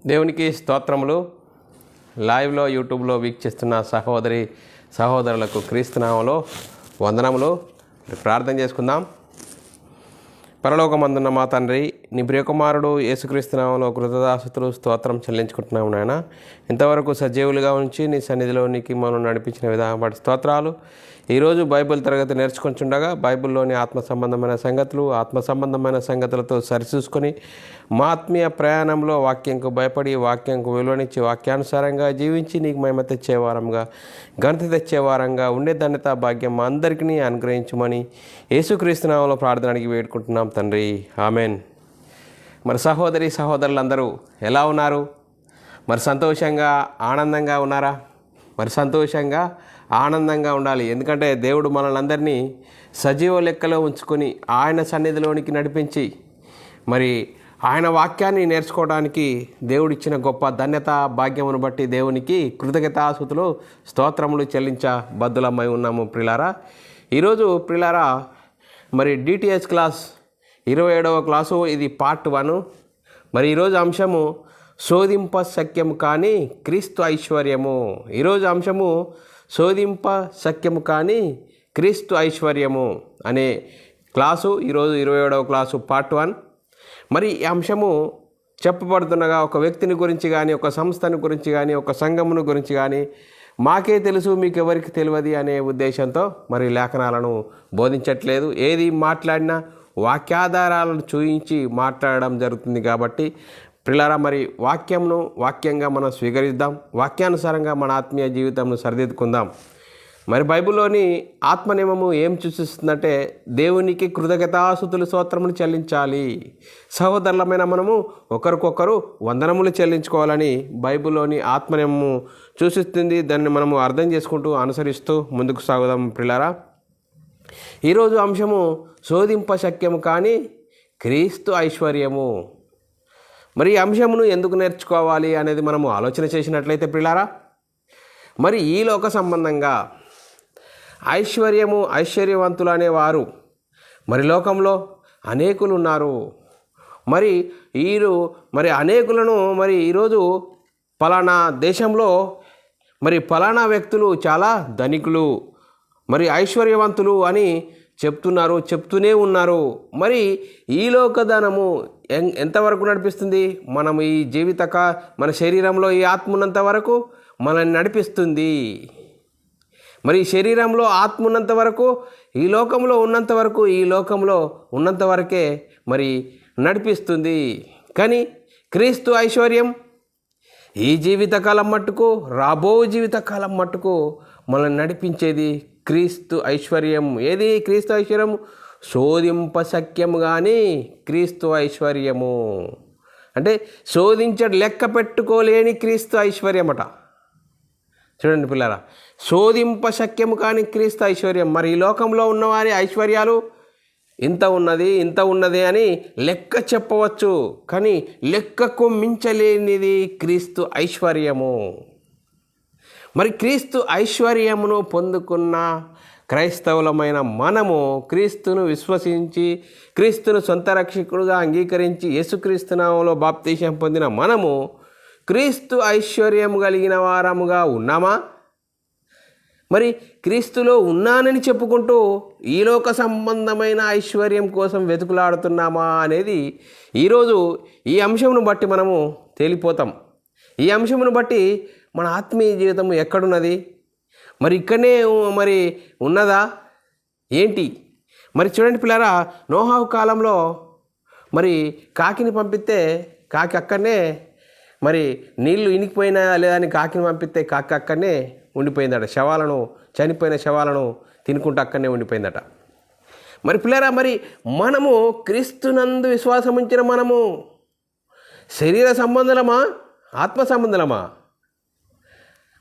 దేవునికి స్తోత్రములు. లైవ్లో యూట్యూబ్లో వీక్షిస్తున్న సహోదరులకు క్రీస్తునామములో వందనములు. ప్రార్థన చేసుకుందాం. పరలోకమందున్న మా తండ్రి, నీ ప్రియకుమారుడు యేసుక్రీస్తునామములో కృతదాసుతులు స్తోత్రం చెల్లించుకుంటున్నాము నాయన. ఇంతవరకు సజీవులుగా ఉంచి నీ సన్నిధిలో నీకు మనం నడిపించిన విధానం బట్టి స్తోత్రాలు. ఈరోజు బైబిల్ తరగతి నేర్చుకుంటుండగా బైబిల్లోని ఆత్మ సంబంధమైన సంగతులతో సరిచూసుకొని మా ఆత్మీయ ప్రయాణంలో వాక్యంకు భయపడి వాక్యంకు విలువనిచ్చి వాక్యానుసారంగా జీవించి నీకు మహిమ తెచ్చేవారంగా, ఘనత తెచ్చేవారంగా ఉండే ధన్యత భాగ్యం మా అందరికీ అనుగ్రహించమని యేసుక్రీస్తు నామములో ప్రార్థన అడిగి వేడుకుంటున్నాం తండ్రి, ఆమెన్. మరి సహోదరులందరూ ఎలా ఉన్నారు? మరి సంతోషంగా ఆనందంగా ఉన్నారా? మరి సంతోషంగా ఆనందంగా ఉండాలి. ఎందుకంటే దేవుడు మనల్ని అందరినీ సజీవ లెక్కలో ఉంచుకొని ఆయన సన్నిధిలోనికి నడిపించి మరి ఆయన వాక్యాన్ని నేర్చుకోవడానికి దేవుడిచ్చిన గొప్ప ధన్యత భాగ్యమును బట్టి దేవునికి కృతజ్ఞతాస్తుతులు స్తోత్రములు బద్దులమై ఉన్నాము ప్రిలారా. ఈరోజు ప్రిలారా మరి డిటిహెచ్ క్లాస్ 27వ క్లాసు, ఇది పార్ట్ 1. మరి ఈరోజు అంశము శోధింప శక్యము కానీ క్రీస్తు ఐశ్వర్యము. ఈరోజు అంశము శోధింప శక్యము కానీ క్రీస్తు ఐశ్వర్యము అనే క్లాసు. ఈరోజు 27వ క్లాసు పార్ట్ 1. మరి ఈ అంశము చెప్పబడుతుండగా ఒక వ్యక్తిని గురించి కానీ, ఒక సంస్థని గురించి కానీ, ఒక సంఘమును గురించి కానీ మాకే తెలుసు మీకు ఎవరికి తెలియదు అనే ఉద్దేశంతో మరి లేఖనాలను బోధించట్లేదు. ఏది మాట్లాడినా వాక్యాధారాలను చూయించి మాట్లాడడం జరుగుతుంది. కాబట్టి ప్రిలారా మరి వాక్యంగా మనం స్వీకరిద్దాం. వాక్యానుసారంగా మన ఆత్మీయ జీవితంను సరిదిద్దుకుందాం. మరి బైబిల్లోని ఆత్మ నియమము ఏం సూచిస్తుందంటే దేవునికి కృతజ్ఞతాస్తుతులు స్తోత్రములు చెల్లించాలి. సహోదరులమైన మనము ఒకరికొకరు వందనములు చెల్లించుకోవాలని బైబిల్లోని ఆత్మ నియమము సూచిస్తుంది. దాన్ని మనము అర్థం చేసుకుంటూ అనుసరిస్తూ ముందుకు సాగుదాం ప్రిలారా. ఈరోజు అంశము శోధింప శక్యము కానీ క్రీస్తు ఐశ్వర్యము. మరి ఈ అంశమును ఎందుకు నేర్చుకోవాలి అనేది మనము ఆలోచన చేసినట్లయితే ప్రిలారా, మరి ఈ లోక సంబంధంగా ఐశ్వర్యవంతులు అనేవారు మరి లోకంలో అనేకులు ఉన్నారు. మరి అనేకులను మరి ఈరోజు పలానా దేశంలో మరి పలానా వ్యక్తులు చాలా ధనికులు, మరి ఐశ్వర్యవంతులు అని చెప్తూనే ఉన్నారు. మరి ఈ లోకధనము ఎంతవరకు నడిపిస్తుంది? మనం ఈ మన శరీరంలో ఈ ఆత్మ ఉన్నంత వరకు మనల్ని నడిపిస్తుంది. మరి శరీరంలో ఆత్మ ఉన్నంత వరకు, ఈ లోకంలో ఉన్నంత వరకే మరి నడిపిస్తుంది. కానీ క్రీస్తు ఐశ్వర్యం ఈ జీవితకాలం మట్టుకు, రాబో జీవితకాలం మట్టుకు మనల్ని నడిపించేది క్రీస్తు ఐశ్వర్యం. ఏది క్రీస్తు ఐశ్వర్యం? శోధింప శక్యము కానీ క్రీస్తు ఐశ్వర్యము అంటే లెక్క పెట్టుకోలేని క్రీస్తు ఐశ్వర్యమట. చూడండి పిల్లరా, శోధింప శక్యము కానీ క్రీస్తు ఐశ్వర్యం. మరి ఈ లోకంలో ఉన్నవారి ఐశ్వర్యాలు ఇంత ఉన్నది అని లెక్క చెప్పవచ్చు, కానీ లెక్కకు మించలేనిది క్రీస్తు ఐశ్వర్యము. మరి క్రీస్తు ఐశ్వర్యమును పొందుకున్న క్రైస్తవులమైన మనము, క్రీస్తును విశ్వసించి క్రీస్తును సొంత రక్షకుడుగా అంగీకరించి యేసుక్రీస్తు నామములో బాప్తీసం పొందిన మనము క్రీస్తు ఐశ్వర్యం కలిగిన వారముగా ఉన్నామా? మరి క్రీస్తులో ఉన్నానని చెప్పుకుంటూ ఈ లోక సంబంధమైన ఐశ్వర్యం కోసం వెతుకులాడుతున్నామా అనేది ఈరోజు ఈ అంశమును బట్టి మనము తేలిపోతాం. ఈ అంశమును బట్టి మన ఆత్మీయ జీవితం ఎక్కడున్నది? మరి ఇక్కడనే మరి ఉన్నదా ఏంటి? మరి చూడండి పిల్లరా, నోహావు కాలంలో మరి కాకిని పంపిస్తే కాకి అక్కడనే మరి నీళ్లు ఇనికిపోయినా లేదని కాకిని పంపిస్తే కాకి అక్కడనే ఉండిపోయిందట. చనిపోయిన శవాలను తినుకుంటూ అక్కడనే ఉండిపోయిందట. మరి పిల్లరా, మరి మనము క్రీస్తునందు విశ్వాసం ఉంచిన మనము శరీర సంబంధులమా, ఆత్మ సంబంధులమా?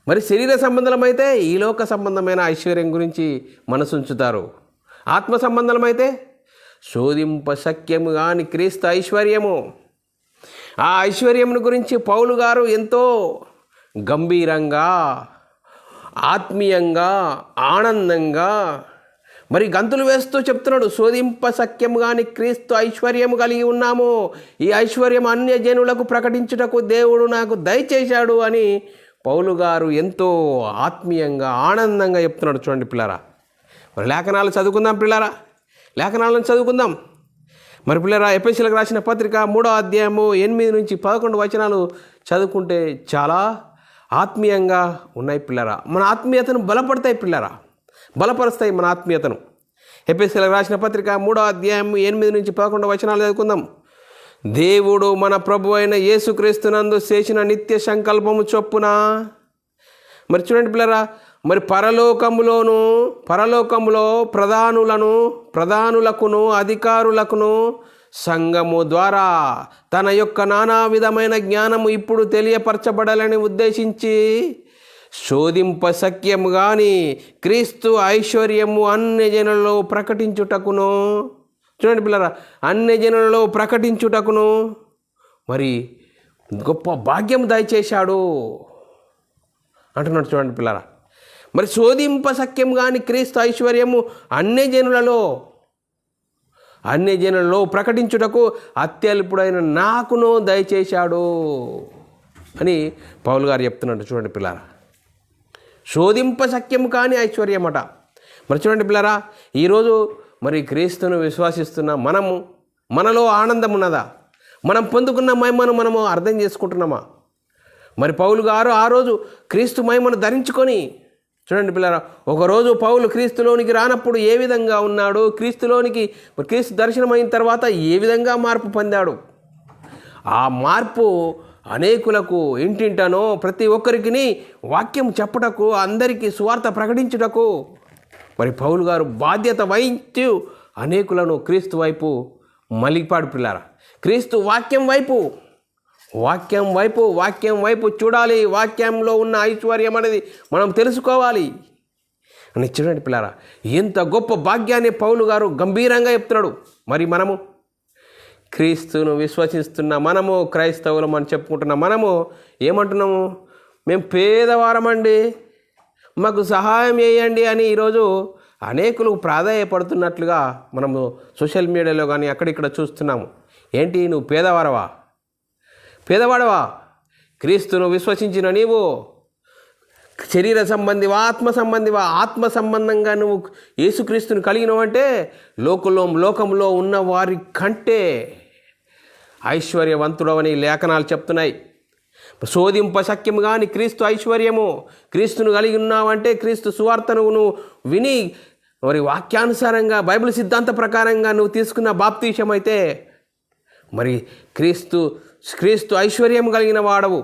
మరి శరీర సంబంధమైతే ఈ లోక సంబంధమైన ఐశ్వర్యం గురించి మనసు ఉంచుతారు. ఆత్మ సంబంధమైతే శోధింప శక్యము కాని క్రీస్తు ఐశ్వర్యము. ఆ ఐశ్వర్యమును గురించి పౌలు గారు ఎంతో గంభీరంగా, ఆత్మీయంగా, ఆనందంగా మరి గంతులు వేస్తూ చెప్తున్నాడు, శోధింప సఖ్యం కాని క్రీస్తు ఐశ్వర్యము కలిగి ఉన్నాము, ఈ ఐశ్వర్యం అన్యజనులకు ప్రకటించుటకు దేవుడు నాకు దయచేశాడు అని పౌలు గారు ఎంతో ఆత్మీయంగా ఆనందంగా చెప్తున్నాడు. చూడండి పిల్లరా, మరి లేఖనాలు చదువుకుందాం పిల్లరా, లేఖనాలను చదువుకుందాం. మరి పిల్లరా, ఎఫెసీయులకు రాసిన పత్రిక 3వ అధ్యాయము 8 నుంచి 11 వచనాలు చదువుకుంటే చాలా ఆత్మీయంగా ఉన్నాయి పిల్లరా. మన ఆత్మీయతను బలపడతాయి పిల్లరా, బలపరుస్తాయి మన ఆత్మీయతను. ఎఫెసీయులకు రాసిన పత్రిక 3వ అధ్యాయం 8 నుంచి 11 వచనాలు చదువుకుందాం. దేవుడు మన ప్రభు అయిన యేసుక్రీస్తునందు చేసిన నిత్య సంకల్పము చొప్పున, మరి చూడండి పిల్లరా, మరి పరలోకములో ప్రధానులకును అధికారులకును సంఘము ద్వారా తన యొక్క నానా విధమైన జ్ఞానము ఇప్పుడు తెలియపరచబడాలని ఉద్దేశించి శోధింప సఖ్యము గాని క్రీస్తు ఐశ్వర్యము అన్యజనులలో ప్రకటించుటకును, చూడండి పిల్లరా, అన్యజనులలో ప్రకటించుటకును మరి గొప్ప భాగ్యం దయచేశాడు అంటున్నాడు. చూడండి పిల్లరా, మరి శోధింప సఖ్యం కాని క్రీస్తు ఐశ్వర్యము అన్యజనులలో ప్రకటించుటకు అత్యల్పుడైన నాకును దయచేశాడు అని పౌలు గారు చెప్తున్నాడు. చూడండి పిల్లరా, శోధింప సఖ్యం కాని ఐశ్వర్యం అట. మరి చూడండి పిల్లరా, ఈరోజు మరి క్రీస్తును విశ్వాసిస్తున్న మనలో ఆనందం ఉన్నదా? మనం పొందుకున్న మహిమను మనము అర్థం చేసుకుంటున్నామా? మరి పౌలు గారు ఆ రోజు క్రీస్తు మహిమను ధరించుకొని, చూడండి పిల్లరా, ఒకరోజు పౌలు క్రీస్తులోనికి రానప్పుడు ఏ విధంగా ఉన్నాడు, క్రీస్తు దర్శనమైన తర్వాత ఏ విధంగా మార్పు పొందాడు, ఆ మార్పు అనేకులకు ఇంటింటనో ప్రతి ఒక్కరికి వాక్యం చెప్పుటకు, అందరికీ సువార్త ప్రకటించుటకు మరి పౌలు గారు బాధ్యత వహించు అనేకులను క్రీస్తు వైపు మలిపాడు పిల్లారా. క్రీస్తు వాక్యం వైపు చూడాలి. వాక్యంలో ఉన్న ఐశ్వర్యం అనేది మనం తెలుసుకోవాలి అని చూడండి పిల్లారా, ఎంత గొప్ప భాగ్యాన్ని పౌలు గారు గంభీరంగా చెప్తున్నాడు. మరి మనము క్రీస్తును విశ్వసిస్తున్న మనము, క్రైస్తవులం అని చెప్పుకుంటున్న మనము ఏమంటున్నాము? మేము పేదవారమండి, మాకు సహాయం చేయండి అని ఈరోజు అనేకులు ప్రాధాన్యపడుతున్నట్లుగా మనము సోషల్ మీడియాలో కానీ అక్కడిక్కడ చూస్తున్నాము. ఏంటి, నువ్వు పేదవాడవా? క్రీస్తును విశ్వసించిన నీవు శరీర సంబంధివా, ఆత్మ సంబంధంగా నువ్వు యేసుక్రీస్తుని కలిగినవంటే లోకంలో ఉన్న వారి కంటే ఐశ్వర్యవంతుడవని లేఖనాలు చెప్తున్నాయి. శోధింప సఖ్యము కానీ క్రీస్తు ఐశ్వర్యము, క్రీస్తును కలిగి ఉన్నావంటే క్రీస్తు సువార్తను నువ్వు విని మరి వాక్యానుసారంగా బైబిల్ సిద్ధాంత ప్రకారంగా నువ్వు తీసుకున్న బాప్తీసం అయితే మరి క్రీస్తు ఐశ్వర్యం కలిగిన వాడవు.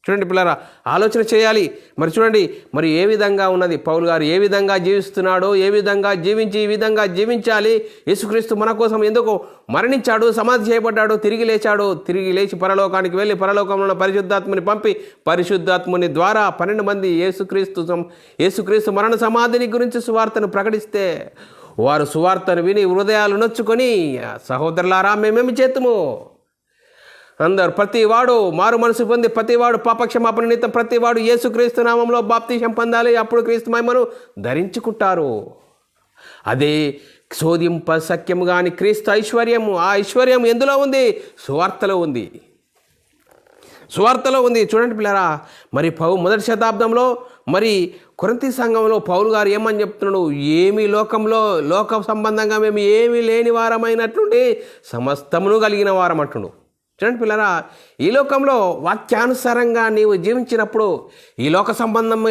చూడండి పిల్లరా, ఆలోచన చేయాలి. మరి చూడండి, మరి ఏ విధంగా ఉన్నది పౌలు గారు, ఏ విధంగా జీవిస్తున్నాడో, ఏ విధంగా జీవించి ఈ విధంగా జీవించాలి. యేసుక్రీస్తు మన కోసం ఎందుకు మరణించాడు, సమాధి చేయబడ్డాడు, తిరిగి లేచి పరలోకానికి వెళ్ళి పరలోకంలో పరిశుద్ధాత్మని పంపి పరిశుద్ధాత్మని ద్వారా 12 మంది యేసుక్రీస్తు మరణ సమాధిని గురించి సువార్తను ప్రకటిస్తే వారు సువార్తను విని హృదయాలు నొచ్చుకొని, సహోదరులారా మేమేమి చేతుము, అందరు ప్రతివాడు మారు మనసు పొంది, ప్రతివాడు పాపక్షమాపణ నిమిత్తం ప్రతివాడు యేసుక్రీస్తు నామంలో బాప్తీసం పొందాలి, అప్పుడు క్రీస్తు మహిమను ధరించుకుంటారు. అదే శోధింప సఖ్యము కాని క్రీస్తు ఐశ్వర్యము. ఆ ఐశ్వర్యం ఎందులో ఉంది? సువార్తలో ఉంది. చూడండి పిల్లరా, మరి మొదటి శతాబ్దంలో మరి కొరింథీ సంఘంలో పౌలు గారు ఏమని చెప్తున్నాడు? లోక సంబంధంగా మేము ఏమీ లేని వారమైనట్లుండి సమస్తమును కలిగిన వారం అంటున్నాడు. చూడండి పిల్లరా, ఈ లోకంలో వాక్యానుసారంగా నీవు జీవించినప్పుడు ఈ లోక సంబంధం,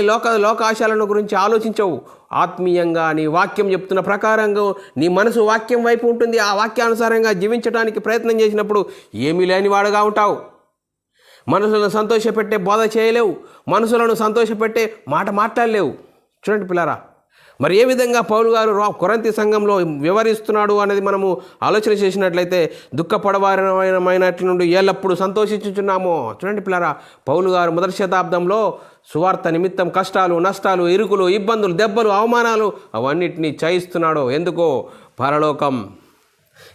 లోకాశాలను గురించి ఆలోచించవు. ఆత్మీయంగా నీ వాక్యం చెప్తున్న ప్రకారంగా నీ మనసు వాక్యం వైపు ఉంటుంది. ఆ వాక్యానుసారంగా జీవించడానికి ప్రయత్నం చేసినప్పుడు ఏమీ లేనివాడుగా ఉంటావు. మనసులను సంతోషపెట్టే బోధ చేయలేవు, మనసులను సంతోషపెట్టే మాట మాట్లాడలేవు. చూడండి పిల్లరా, మరి ఏ విధంగా పౌలు గారు కొరింథీ సంఘంలో వివరిస్తున్నాడు అనేది మనము ఆలోచన చేసినట్లయితే, దుఃఖపడవారమైనట్ల నుండి ఎల్లప్పుడూ సంతోషించుచున్నాము. చూడండి పిల్లరా, పౌలు గారు మొదటి శతాబ్దంలో సువార్త నిమిత్తం కష్టాలు, నష్టాలు, ఇరుకులు, ఇబ్బందులు, దెబ్బలు, అవమానాలు అవన్నిటినీ చయిస్తున్నాడు. ఎందుకో పరలోకం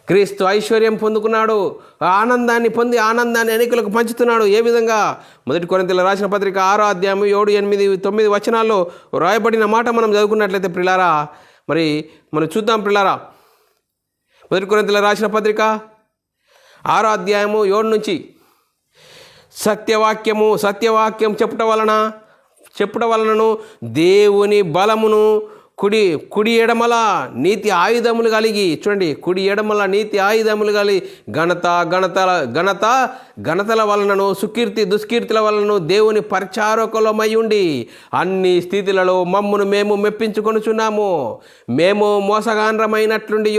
క్రీస్తు ఐశ్వర్యం పొందుకున్నాడు, ఆనందాన్ని పొంది ఆనందాన్ని అనేకులకు పంచుతున్నాడు. ఏ విధంగా? మొదటి కొరింథీయులకు రాసిన పత్రిక 6వ అధ్యాయం 7, 8, 9 వచనాల్లో రాయబడిన మాట మనం చదువుకున్నట్లయితే ప్రియులారా, మరి మనం చూద్దాం పిల్లరా. మొదటి కొరింథీయులకు రాసిన పత్రిక 6వ అధ్యాయము 7 నుంచి సత్యవాక్యం చెప్పుట వలనను దేవుని బలమును కుడి ఎడమల నీతి ఆయుధములు కలిగి, చూడండి, కుడి ఎడమల నీతి ఆయుధములు కలిగి ఘనతల వలనను దుష్కీర్తుల వలనను దేవుని పరిచారకులమై ఉండి అన్ని స్థితులలో మమ్మును మేము మెప్పించుకొనుచున్నాము. మేము మోసగాండ్రమైనట్లుండి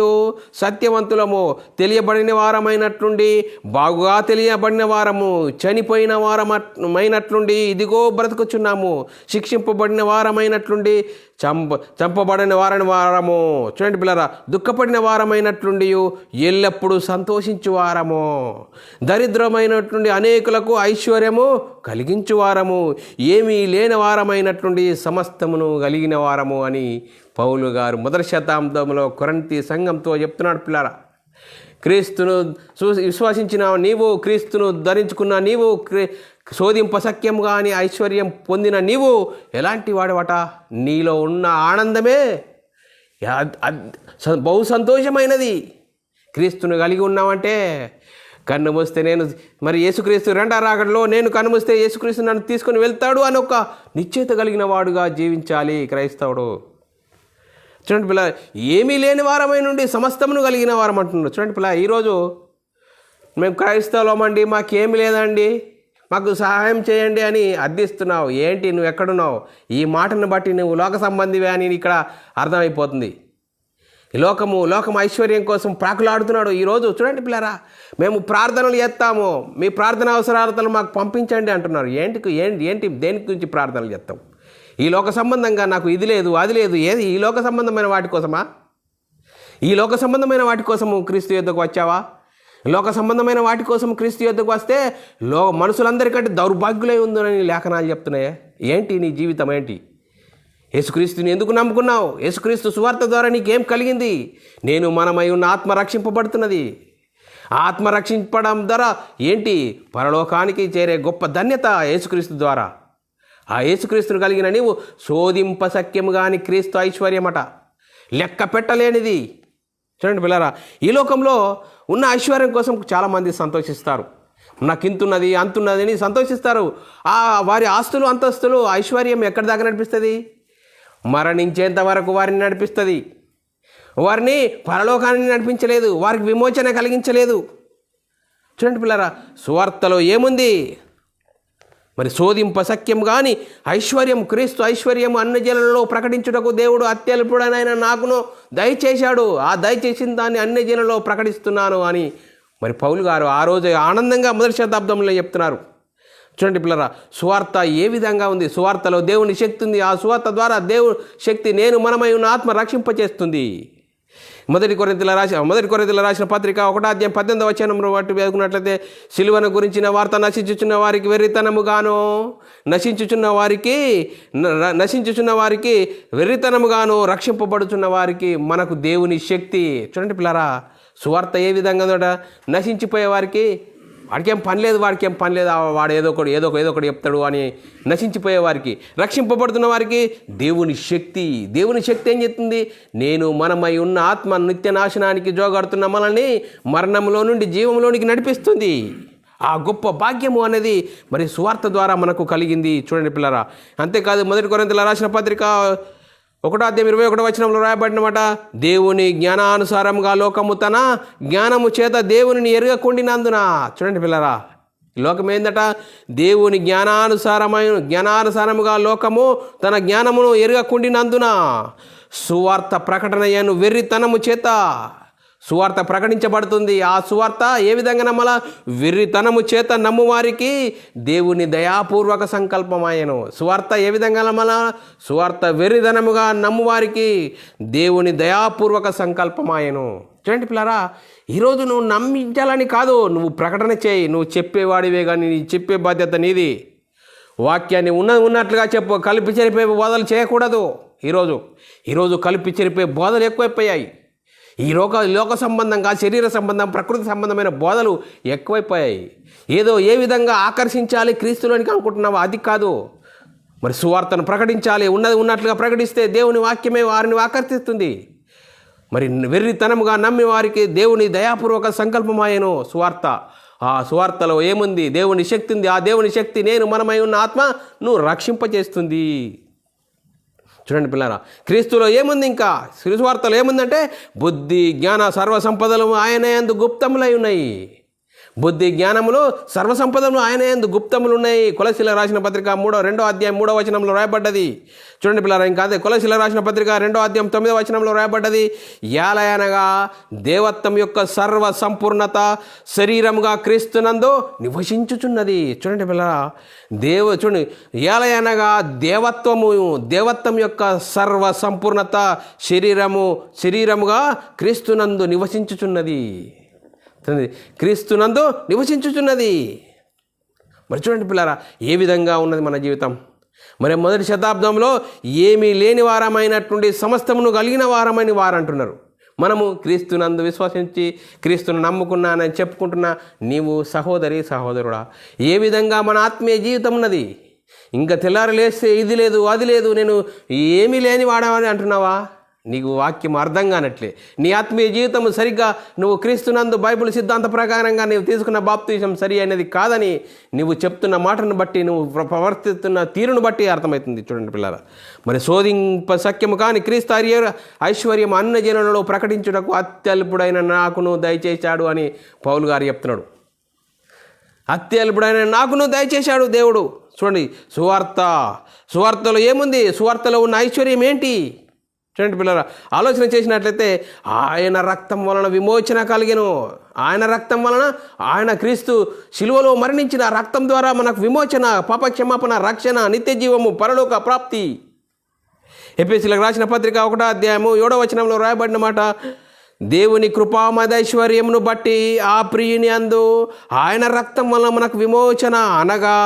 సత్యవంతులము, తెలియబడిన వారమైనట్లుండి బాగుగా తెలియబడిన వారము, చనిపోయిన వారమైనట్లుండి ఇదిగో బ్రతుకుచున్నాము, శిక్షింపబడిన వారమైనట్లుండి చంపబడిన వారము, చూడండి పిల్లరా, దుఃఖపడిన వారమైనట్లుండి ఎల్లప్పుడూ సంతోషించు వారము, దరిద్రమైనట్లుండి అనేకులకు ఐశ్వర్యము కలిగించు వారము, ఏమీ లేని వారమైనట్లుండి సమస్తమును కలిగిన వారము అని పౌలు గారు 1వ శతాబ్దంలో కొరింథీ సంఘంతో చెప్తున్నాడు. పిల్లరా, క్రీస్తును విశ్వసించిన నీవు, క్రీస్తును ధరించుకున్న నీవు, శోధింపశక్యం కానీ ఐశ్వర్యం పొందిన నీవు ఎలాంటి వాడవట? నీలో ఉన్న ఆనందమే బహు సంతోషమైనది. క్రీస్తును కలిగి ఉన్నామంటే కన్ను మూస్తే నేను మరి యేసుక్రీస్తు రెండో రాకడలో నేను కన్ను మూస్తే యేసుక్రీస్తు నన్ను తీసుకొని వెళ్తాడు అని ఒక నిశ్చయిత కలిగిన వాడుగా జీవించాలి క్రైస్తవుడు. చూడండి పిల్ల, ఏమీ లేని వారమై నుండి సమస్తమును కలిగిన వారం అంటున్నారు. చూడండి పిల్ల, ఈరోజు మేము క్రైస్తవులమండి, మాకేమీ లేదండి, మాకు సహాయం చేయండి అని అర్థిస్తున్నావు. ఏంటి, నువ్వు ఎక్కడున్నావు? ఈ మాటను బట్టి నువ్వు లోక సంబంధివే అని ఇక్కడ అర్థమైపోతుంది. ఈ లోకం ఐశ్వర్యం కోసం ప్రాకులాడుతున్నాడు ఈరోజు. చూడండి పిల్లరా, మేము ప్రార్థనలు చేస్తాము, మీ ప్రార్థన అవసరాలను మాకు పంపించండి అంటున్నారు. ఏంటి దేనికి గురించి ప్రార్థనలు చేస్తాం? ఈ లోక సంబంధంగా నాకు ఇది లేదు అది లేదు, ఏది ఈ లోక సంబంధమైన వాటి కోసమా? ఈ లోక సంబంధమైన వాటి కోసము క్రీస్తు యొద్దకు వచ్చావా? లోక సంబంధమైన వాటి కోసం క్రీస్తు యొద్దకు వస్తే మనుషులందరికంటే దౌర్భాగ్యులై ఉందని లేఖనాలు చెప్తున్నాయే. ఏంటి నీ జీవితం? ఏంటి? యేసుక్రీస్తుని ఎందుకు నమ్ముకున్నావు? యేసుక్రీస్తు సువార్త ద్వారా నీకేం కలిగింది? మనమై ఉన్న ఆత్మ రక్షింపబడుతున్నది. ఆత్మ రక్షింపడం ద్వారా ఏంటి? పరలోకానికి చేరే గొప్ప ధన్యత యేసుక్రీస్తు ద్వారా. ఆ యేసుక్రీస్తును కలిగిన నీవు శోధింపశక్యము కాని క్రీస్తు ఐశ్వర్యమట, లెక్క పెట్టలేనిది. చూడండి పిల్లరా, ఈ లోకంలో ఉన్న ఐశ్వర్యం కోసం చాలామంది సంతోషిస్తారు. నాకు ఇంతున్నది అంతున్నది అని సంతోషిస్తారు. వారి ఆస్తులు అంతస్తులు ఐశ్వర్యం ఎక్కడి దాకా నడిపిస్తుంది? మరణించేంత వరకు వారిని నడిపిస్తుంది. వారిని పరలోకాన్ని నడిపించలేదు, వారికి విమోచన కలిగించలేదు. చూడండి పిల్లరా, సువార్తలో ఏముంది? మరి శోధింపశక్యం కానీ ఐశ్వర్యం, క్రీస్తు ఐశ్వర్యం అన్ని జనులలో ప్రకటించుటకు దేవుడు అత్యల్పుడనైన నాకును దయచేశాడు, ఆ దయచేసిన దాన్ని అన్ని జనులలో ప్రకటిస్తున్నాను అని మరి పౌలు గారు ఆ రోజు ఆనందంగా 1వ శతాబ్దంలో చెప్తున్నారు. చూడండి పిల్లరా, సువార్త ఏ విధంగా ఉంది? సువార్తలో దేవుని శక్తి ఉంది. ఆ సువార్త ద్వారా దేవుని శక్తి మనమై ఉన్న ఆత్మ రక్షింపచేస్తుంది. మొదటి కొరింథీయులకు రాసిన పత్రిక 1వ అధ్యాయం 18వ వచనం బట్టి వేసుకున్నట్లయితే, సిలువను గురించిన వార్త నశించుచున్న వారికి వెర్రితనముగాను, నశించుచున్న వారికి వెర్రితనముగాను, రక్షింపబడుచున్న వారికి మనకు దేవుని శక్తి. చూడండి పిల్లరా, సువార్త ఏ విధంగా ఉందట? నశించిపోయే వారికి వాడికేం పని లేదు, వాడు ఏదో ఒకటి చెప్తాడు అని నశించిపోయే వారికి, రక్షింపబడుతున్న వారికి దేవుని శక్తి ఏం చెప్తుంది? మనమై ఉన్న ఆత్మ నిత్య నాశనానికి జోగాడుతున్న మనల్ని మరణంలో నుండి జీవంలోనికి నడిపిస్తుంది. ఆ గొప్ప భాగ్యము అనేది మరి సువార్త ద్వారా మనకు కలిగింది. చూడండి పిల్లరా, అంతేకాదు మొదటి కొరింథీయులకు రాసిన పత్రిక 1వ అధ్యాయం 21వ వచనంలో రాయబడినమాట, దేవుని జ్ఞానానుసారంగా లోకము తన జ్ఞానము చేత దేవునిని ఎరగకుండినందున. చూడండి పిల్లరా, లోకం ఏందట? దేవుని జ్ఞానానుసారముగా లోకము తన జ్ఞానమును ఎరగకుండినందున సువార్త ప్రకటనయను వెర్రితనము చేత సువార్త ప్రకటించబడుతుంది. ఆ సువార్త ఏ విధంగా నమ్మాల? వెర్రితనము చేత నమ్మువారికి దేవుని దయాపూర్వక సంకల్పమాయను. సువార్త ఏ విధంగా నమ్మాల? సువార్త వెర్రితనముగా నమ్మువారికి దేవుని దయాపూర్వక సంకల్పమాయను. చూడండి పిల్లరా, ఈరోజు నువ్వు నమ్మించాలని కాదు, నువ్వు ప్రకటన చేయి. నువ్వు చెప్పేవాడివే కానీ నీ చెప్పే బాధ్యత నీది. వాక్యాన్ని ఉన్నట్లుగా చెప్పు, కలిపి చెరిపే బోధలు చేయకూడదు. ఈరోజు కలిపి చెరిపే బోధలు ఎక్కువైపోయాయి. ఈ లోక సంబంధంగా, శరీర సంబంధం, ప్రకృతి సంబంధమైన బోధలు ఎక్కువైపోయాయి. ఏ విధంగా ఆకర్షించాలి క్రీస్తులోనికి అనుకుంటున్నావో అది కాదు. మరి సువార్తను ప్రకటించాలి. ఉన్నది ఉన్నట్లుగా ప్రకటిస్తే దేవుని వాక్యమే వారిని ఆకర్షిస్తుంది. మరి వెర్రితనముగా నమ్మి వారికి దేవుని దయాపూర్వక సంకల్పమాయను సువార్త. ఆ సువార్తలో ఏముంది? దేవుని శక్తి ఉంది. ఆ దేవుని శక్తి నేను మనమై ఉన్న ఆత్మను రక్షింపచేస్తుంది. చూడండి పిల్లరా, క్రీస్తులో ఏముంది? ఇంకా సువార్తలో ఏముందంటే బుద్ధి జ్ఞాన సర్వసంపదలు ఆయన యందు గుప్తములై ఉన్నాయి. బుద్ధి జ్ఞానములు సర్వసంపదలు ఆయన యందు గుప్తములు ఉన్నాయి. కొలసీలకు రాసిన పత్రిక 2వ అధ్యాయం 3వ వచనంలో రాయబడ్డది. చూడండి పిల్లరా, ఇంకా అదే కొలసీలకు రాసిన పత్రిక 2వ అధ్యాయం 9వ వచనంలో రాయబడ్డది. యాలయనగా దేవత్వం యొక్క సర్వ సంపూర్ణత శరీరముగా క్రీస్తునందు నివసించుచున్నది. చూడండి పిల్లరా, చూడండి, యాలయనగా దేవత్వం యొక్క సర్వ సంపూర్ణత శరీరముగా క్రీస్తునందు నివసించుచున్నది. క్రీస్తునందు నివసించుచున్నది. మరి చూడండి పిల్లరా, ఏ విధంగా ఉన్నది మన జీవితం. మరి మొదటి శతాబ్దంలో ఏమీ లేని వారమైనటువంటి సమస్తమును కలిగిన వారమని వారు అంటున్నారు. మనము క్రీస్తునందు విశ్వసించి క్రీస్తును నమ్ముకున్నానని చెప్పుకుంటున్నా నీవు సహోదరుడా, ఏ విధంగా మన ఆత్మీయ జీవితం ఉన్నది? ఇంకా తెల్లారి లేస్తే ఇది లేదు అది లేదు, నేను ఏమీ లేని వాడమని అంటున్నావా? నీకు వాక్యం అర్థం కానట్లే. నీ ఆత్మీయ జీవితం సరిగ్గా నువ్వు క్రీస్తునందు బైబిల్ సిద్ధాంత ప్రకారంగా నీవు తీసుకున్న బాప్తిజం సరి అయినది కాదని నువ్వు చెప్తున్న మాటను బట్టి, నువ్వు ప్రవర్తిస్తున్న తీరును బట్టి అర్థమవుతుంది. చూడండి పిల్లల, మరి శోధింప సఖ్యము కానీ క్రీస్తు ఐశ్వర్యం అన్న జనులలో ప్రకటించుటకు అత్యల్పుడైన నాకును దయచేశాడు అని పౌలు గారు చెప్తున్నాడు. అత్యల్పుడైన నాకును దయచేశాడు దేవుడు. చూడండి, సువార్తలో ఏముంది? సువార్తలో ఉన్న ఐశ్వర్యం ఏంటి? చూడండి పిల్లరా, ఆలోచన చేసినట్లయితే ఆయన రక్తం వలన విమోచన కలిగెను. ఆయన రక్తం వలన, ఆయన క్రీస్తు శిలువలో మరణించిన రక్తం ద్వారా మనకు విమోచన, పాపక్షమాపణ, రక్షణ, నిత్య జీవము, పరలోక ప్రాప్తి. ఎఫెసీయులకు రాసిన పత్రిక 1వ అధ్యాయము 7వ వచనంలో రాయబడిన మాట, దేవుని కృపామదైశ్వర్యమును బట్టి ఆ ప్రియుని అందు ఆయన రక్తం వలన మనకు విమోచన అనగా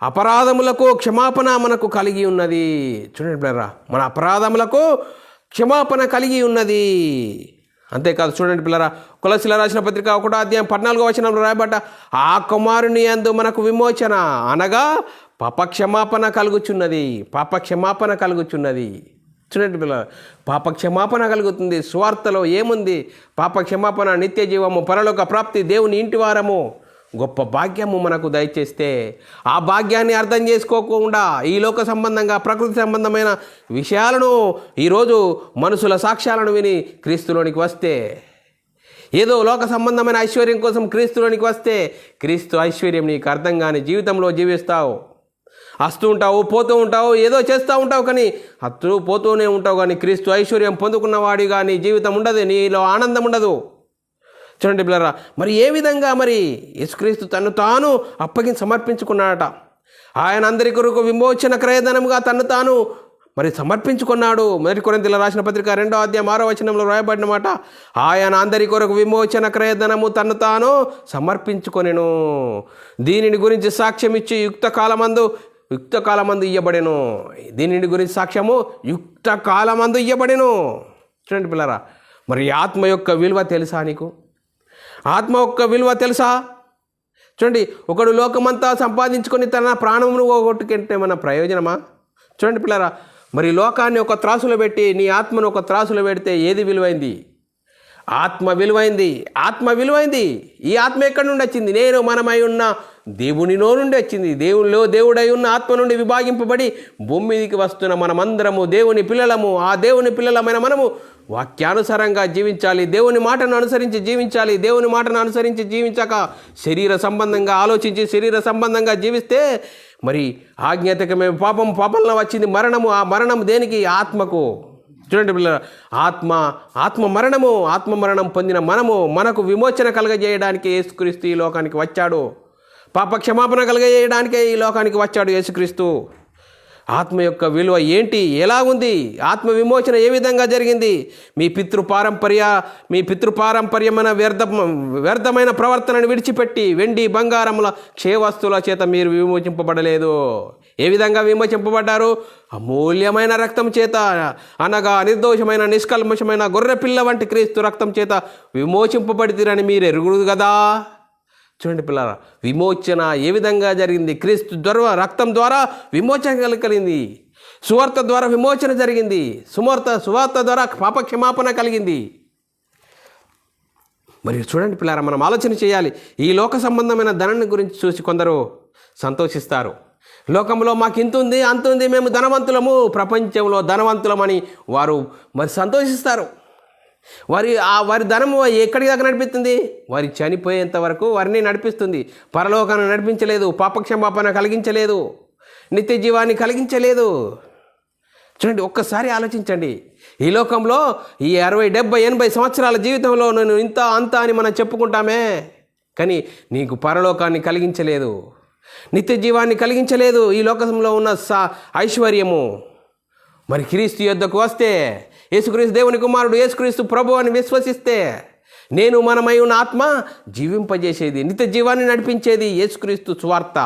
అపరాధములకు క్షమాపణ మనకు కలిగి ఉన్నది. చూడండి పిల్లరా, మన అపరాధములకు క్షమాపణ కలిగి ఉన్నది. అంతేకాదు, చూడండి పిల్లరా, కొలసీలకు రాసిన పత్రిక 1వ అధ్యాయం 14వ వచనంలో రాయబడ్డ ఆ కుమారుని యందు మనకు విమోచన అనగా పాపక్షమాపణ కలుగుచున్నది. చూడండి పిల్లలు, పాపక్షమాపణ కలుగుతుంది. స్వార్థలో ఏముంది? పాపక్షమాపణ, నిత్య జీవము, పరలోక ప్రాప్తి, దేవుని ఇంటి వారము, గొప్ప భాగ్యము మనకు దయచేస్తే ఆ భాగ్యాన్ని అర్థం చేసుకోకుండా ఈ లోక సంబంధంగా ప్రకృతి సంబంధమైన విషయాలను ఈరోజు మనుషుల సాక్ష్యాలను విని క్రీస్తులోనికి వస్తే, ఏదో లోక సంబంధమైన ఐశ్వర్యం కోసం క్రీస్తులోనికి వస్తే క్రీస్తు ఐశ్వర్యం నీకు అర్థం కాని జీవితంలో జీవిస్తావు. వస్తూ ఉంటావు, పోతూ ఉంటావు, ఏదో చేస్తూ ఉంటావు, కానీ అతను పోతూనే ఉంటావు. కానీ క్రీస్తు ఐశ్వర్యం పొందుకున్నవాడిగా నీ జీవితం ఉండదు, నీలో ఆనందం ఉండదు. చూడండి పిల్లరా, మరి ఏ విధంగా మరి యేసుక్రీస్తు తను తాను సమర్పించుకున్నాడట. ఆయన అందరి కొరకు విమోచన క్రయధనముగా తను తాను మరి సమర్పించుకున్నాడు. మొదటి కొరింథీయులకు రాసిన పత్రిక 2వ అధ్యాయం 6వ వచనంలో రాయబడిన మాట, ఆయన అందరి కొరకు విమోచన క్రయధనము తను తాను సమర్పించుకొనెను. దీనిని గురించి సాక్ష్యం ఇచ్చి యుక్త కాలమందు ఇయ్యబడెను. దీనిని గురించి సాక్ష్యము యుక్త కాలమందు ఇయ్యబడెను. చూడండి పిల్లరా, మరి ఆత్మ యొక్క విలువ తెలుసా నీకు? ఆత్మ యొక్క విలువ తెలుసా? చూడండి, ఒకడు లోకమంతా సంపాదించుకొని తన ప్రాణమును పోగొట్టుకుంటే మన ప్రయోజనమా? చూడండి పిల్లరా, మరి లోకాన్ని ఒక త్రాసులో పెట్టి నీ ఆత్మను ఒక త్రాసులో పెడితే ఏది విలువైంది? ఆత్మ విలువైంది. ఈ ఆత్మ ఎక్కడి నుండి వచ్చింది? నేను మనమై ఉన్న దేవునిలో నుండి వచ్చింది. దేవుడై ఉన్న ఆత్మ నుండి విభాగింపబడి భూమి మీదికి వస్తున్న మనమందరము దేవుని పిల్లలము. ఆ దేవుని పిల్లలమైన మనము వాక్యానుసారంగా జీవించాలి. దేవుని మాటను అనుసరించి జీవించాలి. దేవుని మాటను అనుసరించి జీవించక శరీర సంబంధంగా ఆలోచించి శరీర సంబంధంగా జీవిస్తే మరి ఆజ్ఞాతకమే పాపంలో వచ్చింది మరణము. ఆ మరణం దేనికి? ఆత్మకు. చూడండి పిల్లలు, ఆత్మ మరణం పొందిన మనకు విమోచన కలగజేయడానికి యేసుక్రీస్తు ఈ లోకానికి వచ్చాడు. పాప క్షమాపణ కలగజేయడానికే ఈ లోకానికి వచ్చాడు యేసుక్రీస్తు. ఆత్మ యొక్క విలువ ఏంటి? ఎలా ఉంది? ఆత్మ విమోచన ఏ విధంగా జరిగింది? మీ పితృపారంపర్యమైన వ్యర్థమైన ప్రవర్తనను విడిచిపెట్టి వెండి బంగారముల క్షయవస్తువుల చేత మీరు విమోచింపబడలేదు. ఏ విధంగా విమోచింపబడ్డారు? అమూల్యమైన రక్తం చేత, అనగా నిర్దోషమైన నిష్కల్మషమైన గొర్రెపిల్ల వంటి క్రీస్తు రక్తం చేత విమోచింపబడితిరని మీరు ఎరుగురు కదా. చూడండి పిల్లరా, విమోచన ఏ విధంగా జరిగింది? క్రీస్తు ద్వారా, రక్తం ద్వారా విమోచన కలిగింది. సువార్త ద్వారా విమోచన జరిగింది. సువార్త ద్వారా పాపక్షమాపణ కలిగింది. మరి చూడండి పిల్లారా, మనం ఆలోచన చేయాలి. ఈ లోక సంబంధమైన ధనాన్ని గురించి చూసి కొందరు సంతోషిస్తారు. లోకంలో మాకు ఇంత ఉంది, అంత ఉంది, మేము ధనవంతులము, ప్రపంచంలో ధనవంతులమని వారు మరి సంతోషిస్తారు. వారి ధనము ఎక్కడికి దాకా నడిపిస్తుంది? వారి చనిపోయేంత వరకు వారిని నడిపిస్తుంది. పరలోకాన్ని నడిపించలేదు, పాపక్షమాపణ కలిగించలేదు, నిత్య జీవాన్ని కలిగించలేదు. చూడండి, ఒక్కసారి ఆలోచించండి. ఈ లోకంలో ఈ 60, 70, 80 సంవత్సరాల జీవితంలో నేను ఇంత అంత అని మనం చెప్పుకుంటామే, కానీ నీకు పరలోకాన్ని కలిగించలేదు, నిత్య జీవాన్ని కలిగించలేదు. ఈ లోకంలో ఉన్న ఐశ్వర్యము. మరి క్రీస్తు యొద్దకు వస్తే, యేసుక్రీస్తు దేవుని కుమారుడు, యేసుక్రీస్తు ప్రభు అని విశ్వసిస్తే, నేను మనమై ఉన్న ఆత్మ జీవింపజేసేది, నిత్య జీవాన్ని నడిపించేది యేసుక్రీస్తు సువార్త.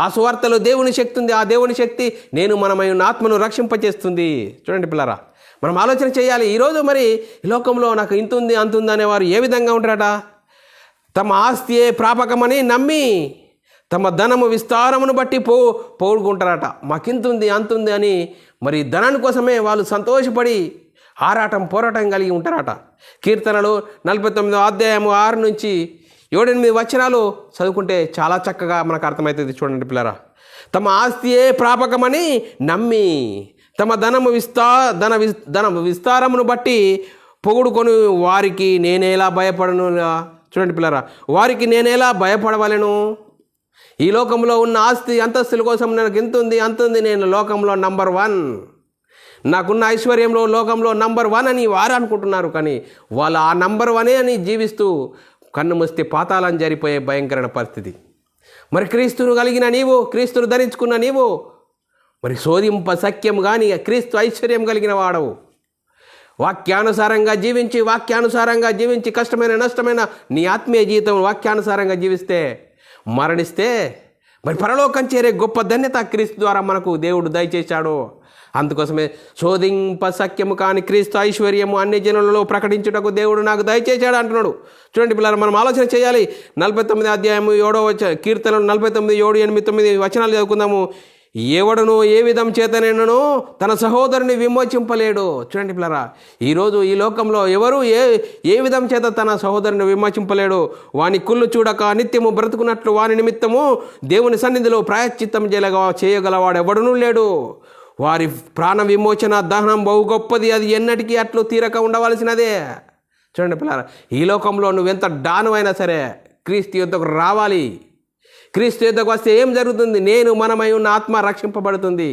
ఆ సువార్తలో దేవుని శక్తి ఉంది. ఆ దేవుని శక్తి నేను మనమై ఉన్న ఆత్మను రక్షింపజేస్తుంది. చూడండి పిల్లరా, మనం ఆలోచన చేయాలి. ఈరోజు మరి ఈ లోకంలో నాకు ఇంత ఉంది, అంత ఉంది అనేవారు ఏ విధంగా ఉంటారట? తమ ఆస్తియే ప్రాపకమని నమ్మి తమ ధనము విస్తారమును బట్టి పోగొట్టుకుంటారట. మాకింతుంది, అంతుంది అని మరి ధనాని కోసమే వాళ్ళు సంతోషపడి పోరాటం కలిగి ఉంటారట. కీర్తనలు 49వ అధ్యాయము 6 నుంచి 7-8 వచనాలు చదువుకుంటే చాలా చక్కగా మనకు అర్థమవుతుంది. చూడండి పిల్లరా, తమ ఆస్తియే ప్రాపకమని నమ్మి తమ ధనము విస్తారమును బట్టి పొగుడుకొని వారికి నేనేలా భయపడను? చూడండి పిల్లరా, వారికి నేనేలా భయపడవలను? ఈ లోకంలో ఉన్న ఆస్తి అంతస్తుల కోసం నాకు ఎంత ఉంది, అంత ఉంది, నేను లోకంలో నంబర్ 1, నాకున్న ఐశ్వర్యంలో లోకంలో నంబర్ 1 అని వారు అనుకుంటున్నారు. కానీ వాళ్ళు ఆ నంబర్ 1 అని జీవిస్తూ కన్ను మూస్తే పాతాళం జరిపోయే భయంకరమైన పరిస్థితి. మరి క్రీస్తును కలిగిన నీవు, క్రీస్తును ధరించుకున్న నీవు మరి శోధింప సఖ్యం కానీ క్రీస్తు ఐశ్వర్యం కలిగిన వాడవు. వాక్యానుసారంగా జీవించి కష్టమైన నష్టమైన నీ ఆత్మీయ జీవితం వాక్యానుసారంగా జీవిస్తే, మరణిస్తే మరి పరలోకం చేరే గొప్ప ధన్యత క్రీస్తు ద్వారా మనకు దేవుడు దయచేశాడు. అందుకోసమే శోధింప సఖ్యము కాని క్రీస్తు ఐశ్వర్యము అన్ని జనులలో ప్రకటించుటకు దేవుడు నాకు దయచేశాడు అంటున్నాడు. చూడండి పిల్లలు, మనం ఆలోచన చేయాలి. 49వ అధ్యాయము 7వ కీర్తనలు 49, 7, 8, 9 వచనాలు చదువుకుందాము. ఎవడును ఏ విధం చేతనైనను తన సహోదరుని విమోచింపలేడు. చూడండి పిల్లరా, ఈరోజు ఈ లోకంలో ఎవరు ఏ విధం చేత తన సహోదరుని విమోచింపలేడు. వాని కుళ్ళు చూడక నిత్యము బ్రతుకున్నట్లు వాని నిమిత్తము దేవుని సన్నిధిలో ప్రాయశ్చిత్తం చేయగలవాడు ఎవడునూ లేడు. వారి ప్రాణ విమోచన దహనం బహు గొప్పది, అది ఎన్నటికీ అట్లు తీరక ఉండవలసినదే. చూడండి పిల్లరా, ఈ లోకంలో నువ్వెంత డానువైనా సరే క్రీస్తు యొద్దకు రావాలి. క్రీస్తు యొద్దకు వస్తే ఏం జరుగుతుంది? నేను మనమై ఉన్న ఆత్మ రక్షింపబడుతుంది.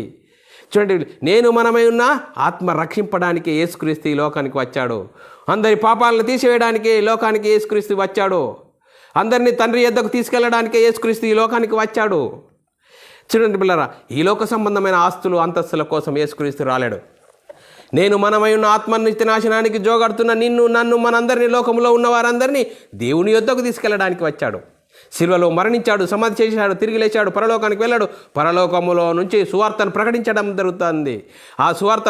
చూడండి, నేను మనమై ఉన్న ఆత్మ రక్షింపడానికి యేసుక్రీస్తు ఈ లోకానికి వచ్చాడు. అందరి పాపాలను తీసివేయడానికి లోకానికి యేసుక్రీస్తు వచ్చాడు. అందరినీ తండ్రి యొద్దకు తీసుకెళ్ళడానికి యేసుక్రీస్తు ఈ లోకానికి వచ్చాడు. చూడండి పిల్లరా, ఈ లోక సంబంధమైన ఆస్తులు అంతస్తుల కోసం యేసుక్రీస్తు రాలేడు. నేను మనమై ఉన్న ఆత్మనిత్య నాశనానికి జోగడుతున్న నిన్ను, నన్ను, మనందరినీ, లోకంలో ఉన్న వారందరినీ దేవుని యొద్దకు తీసుకెళ్ళడానికి వచ్చాడు. శిలువలో మరణించాడు, సమాధి చేశాడు, తిరిగి లేచాడు, పరలోకానికి వెళ్ళాడు. పరలోకములో నుంచి సువార్తను ప్రకటించడం జరుగుతుంది. ఆ సువార్త